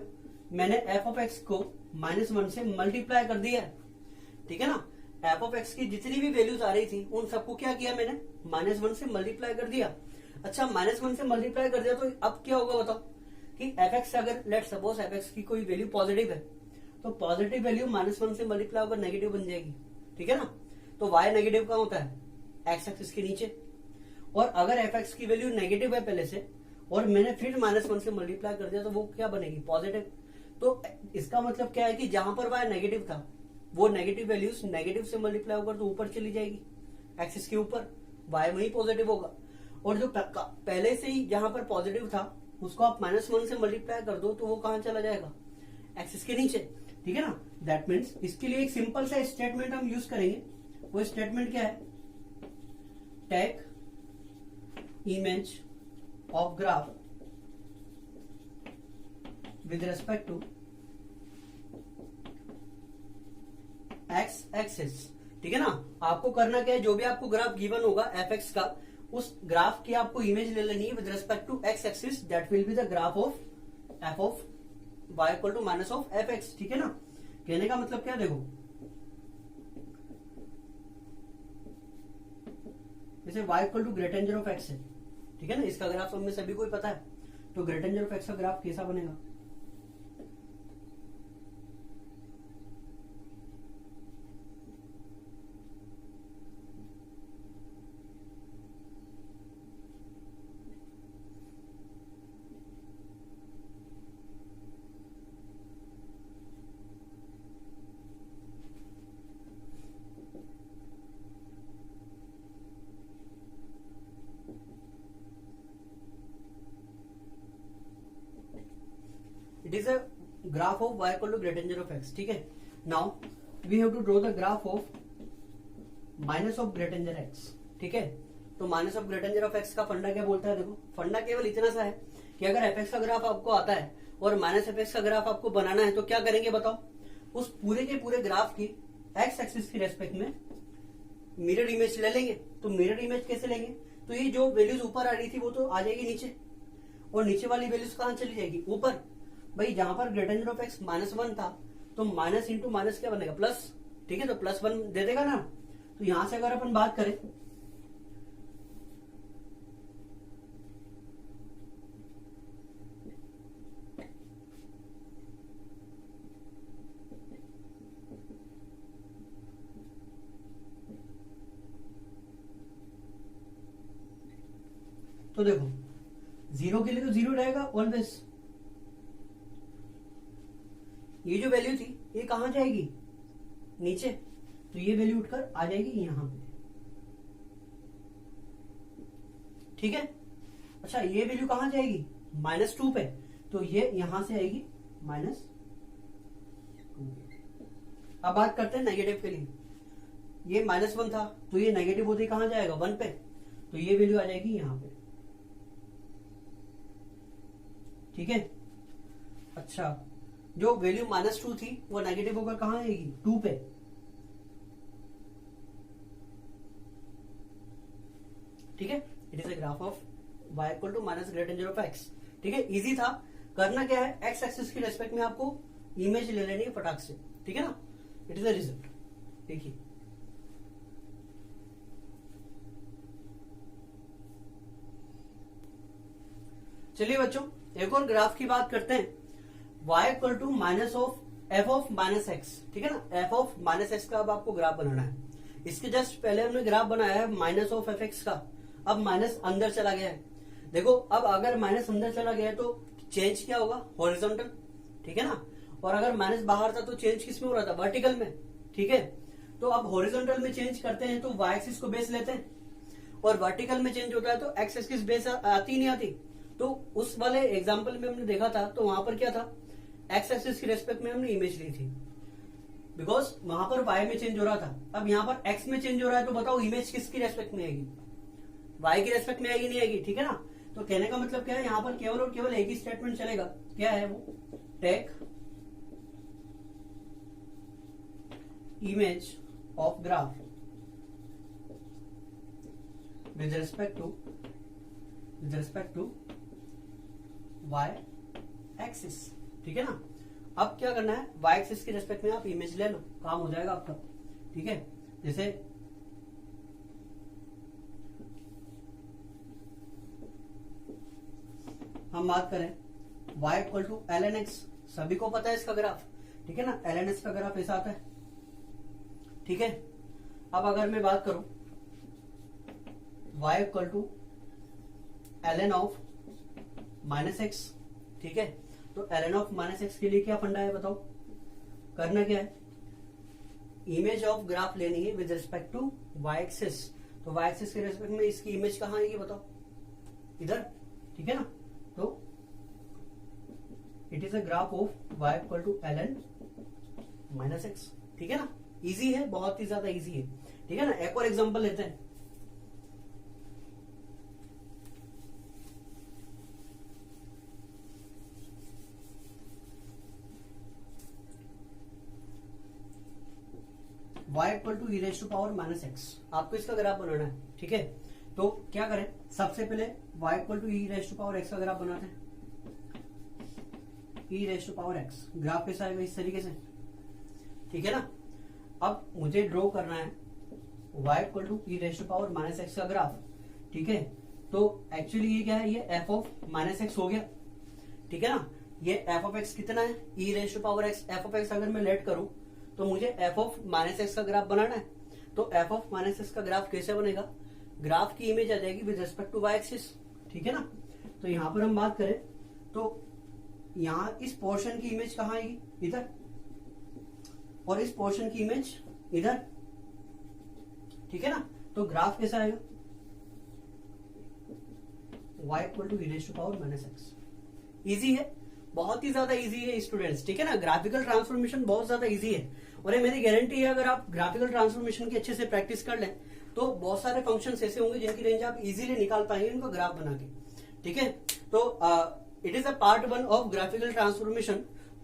मैंने f(x) को -1 से मल्टीप्लाई कर दिया है, ठीक है ना। f(x) की जितनी भी वैल्यूज आ रही थी उन सबको क्या किया मैंने, -1 से मल्टीप्लाई कर दिया। अच्छा -1 से मल्टीप्लाई कर दिया तो अब क्या होगा बताओ, कि f(x) अगर लेट सपोज f(x) की कोई वैल्यू पॉजिटिव है तो पॉजिटिव वैल्यू -1 से मल्टीप्लाई होकर नेगेटिव बन जाएगी, ठीक है ना। तो y नेगेटिव का होता है x एक्सिस के नीचे, और अगर f(x) की वैल्यू नेगेटिव है पहले से और मैंने फिर -1 से मल्टीप्लाई कर दिया तो वो क्या बनेगी, पॉजिटिव। तो इसका मतलब क्या है कि जहां पर y नेगेटिव था वो नेगेटिव वैल्यूज नेगेटिव से मल्टीप्लाई होकर तो ऊपर चली जाएगी, एक्सिस के ऊपर, y वहीं पॉजिटिव होगा। और जो पहले से ही जहां पर पॉजिटिव था उसको आप -1 से मल्टीप्लाई कर दो तो वो कहां चला जाएगा, एक्सिस के नीचे, ठीक है ना। दैट मीन्स इसके लिए एक सिंपल सा स्टेटमेंट हम यूज करेंगे। वो स्टेटमेंट क्या है, take image of graph with respect to x axis, ठीक है ना। आपको करना क्या है, जो भी आपको ग्राफ गिवन होगा f(x) का, उस ग्राफ की आपको इमेज ले लेनी है with respect to x axis, that will be the graph of f of y = -(f(x), ठीक है ना। कहने का मतलब क्या, देखो जैसे y > x है, ठीक है ना, इसका ग्राफ हमें सभी को ही पता है। तो > x का ग्राफ कैसा बनेगा, it is a graph of y > x, ठीक है। Now we have to draw the graph of -(x), ठीक है। तो -(x) का फंडा क्या बोलता है, देखो फंडा केवल इतना सा है कि अगर f(x) का ग्राफ आपको आता है और -(f(x) का ग्राफ आपको बनाना है तो क्या करेंगे बताओ, उस पूरे के पूरे ग्राफ की x एक्सिस की रेस्पेक्ट में मिरर इमेज ले लेंगे। तो मिरर इमेज कैसे लेंगे, तो ये जो वैल्यूज ऊपर आ रही थी वो तो आ जाएगी नीचे, और नीचे वाली वैल्यूज कहां चली जाएगी, ऊपर। भाई जहां पर > x -1 था तो माइनस इंटू माइनस क्या बनेगा, प्लस, ठीक है। तो +1 दे देगा ना। तो यहां से अगर अपन बात करें तो देखो 0 के लिए तो 0 रहेगा ऑलवेज। ये जो वैल्यू थी ये कहां जाएगी, नीचे। तो ये वैल्यू उठकर आ जाएगी यहां पे, ठीक है। अच्छा ये वैल्यू कहां जाएगी, -2 पे, तो ये यहां से आएगी -2। अब बात करते हैं नेगेटिव के लिए, ये -1 था तो ये नेगेटिव होते कहां जाएगा, 1 पे, तो ये वैल्यू आ जाएगी यहां पे, ठीक है। अच्छा जो वैल्यू -2 थी वो नेगेटिव होकर कहां आएगी, 2 पे, ठीक है। It is a graph of y equal to -0 ठीक है। इजी था, करना क्या है, एक्स एक्सिस की रेस्पेक्ट में आपको इमेज ले लेनी है फटाक से, ठीक है ना। इट इज अ रिजल्ट, देखिए चलिए बच्चों एक और ग्राफ की बात करते हैं, y equal to minus of f of -x, ठीक है ना। f ऑफ -x का अब आपको ग्राफ बनाना है। इसके जस्ट पहले हमने ग्राफ बनाया है माइनस ऑफ fx का, अब माइनस अंदर चला गया है। देखो अब अगर माइनस अंदर चला गया है तो चेंज क्या होगा, हॉरिजॉन्टल, ठीक है ना। और अगर माइनस बाहर था तो चेंज किस में हो रहा था, वर्टिकल में, ठीक है। तो अब हॉरिजॉन्टल में चेंज करते हैं तो y एक्सिस को बेस लेते हैं, और वर्टिकल में चेंज होता है तो x एक्सिस बेस आती नहीं आती। तो उस वाले एग्जाम्पल में हमने देखा था तो वहां पर क्या था, x एक्सिस की रेस्पेक्ट में हमने इमेज ली थी, बिकॉज वहां पर y में चेंज हो रहा था। अब यहाँ पर x में चेंज हो रहा है तो बताओ इमेज किसकी रेस्पेक्ट में आएगी, y की रेस्पेक्ट में आएगी, नहीं आएगी, ठीक है ना। तो कहने का मतलब क्या है, यहाँ पर केवल और केवल एक ही स्टेटमेंट चलेगा, क्या है वो, take image of graph with respect to y axis, ठीक है ना। अब क्या करना है, y एक्सिस की रेस्पेक्ट में आप इमेज ले लो, काम हो जाएगा आपका, ठीक है। जैसे हम बात करें y equal to ln x, सभी को पता है इसका ग्राफ, ठीक है ना। ln x का ग्राफ ऐसा आता है, ठीक है। अब अगर मैं बात करूं y equal to ln of -x, ठीक है। तो ln ऑफ -x के लिए क्या फंडा है बताओ, करना क्या है, इमेज ऑफ ग्राफ लेनी है with respect to y axis. तो y एक्सिस के रिस्पेक्ट में इसकी इमेज कहां आएगी बताओ, इधर, ठीक है ना। तो it is a graph of y equal to ln -x, ठीक है ना। इजी है, बहुत ही ज्यादा इजी है, ठीक है ना। एक और एग्जांपल लेते हैं, y equal to e raise to power -x, आपको इसका ग्राफ बनाना है, ठीक है। तो क्या करें, सबसे पहले y equal to e raise to power x का ग्राफ बनाते हैं। e raise to power x graph कैसा आएगा, इस तरीके से, ठीक है ना। अब मुझे ड्रॉ करना है y equal to e raise to power -x का ग्राफ, ठीक है। तो एक्चुअली ये क्या है, ये f ऑफ -x हो गया, ठीक है ना। ये f ऑफ x कितना है, e raise to power x, f of x अगर मैं लेट करूं तो मुझे f ऑफ -x का ग्राफ बनाना है। तो f ऑफ -x का ग्राफ कैसे बनेगा, ग्राफ की इमेज आ जाएगी with respect to y axis, ठीक है ना। तो यहां पर हम बात करें तो यहां इस पोर्शन की इमेज कहां आएगी, इधर, और इस पोर्शन की इमेज इधर, ठीक है ना। तो ग्राफ कैसा आएगा, y equal to e raise to power -x। Easy है, बहुत ही ज्यादा इजी है स्टूडेंट्स, ठीक है ना। ग्राफिकल ट्रांसफॉर्मेशन बहुत ज्यादा इजी है, और ये मेरी गारंटी है अगर आप ग्राफिकल ट्रांसफॉर्मेशन की अच्छे से प्रैक्टिस कर लें तो बहुत सारे फंक्शंस ऐसे होंगे जिनकी रेंज आप इजीली निकाल पाएंगे उनका ग्राफ बना के, ठीक है। तो it is a part 1 of graphical transformation.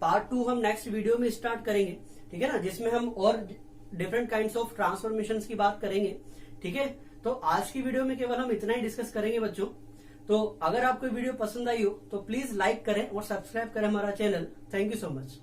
Part 2 हम नेक्स्ट वीडियो में स्टार्ट करेंगे, ठीक है ना, जिसमें हम और डिफरेंट काइंड्स ऑफ ट्रांसफॉर्मेशन की बात करेंगे, ठीक है। तो आज की वीडियो में केवल हम इतना ही डिस्कस करेंगे बच्चों। तो अगर आपको वीडियो पसंद आई हो तो प्लीज लाइक करें और सब्सक्राइब करें हमारा channel. Thank you so much.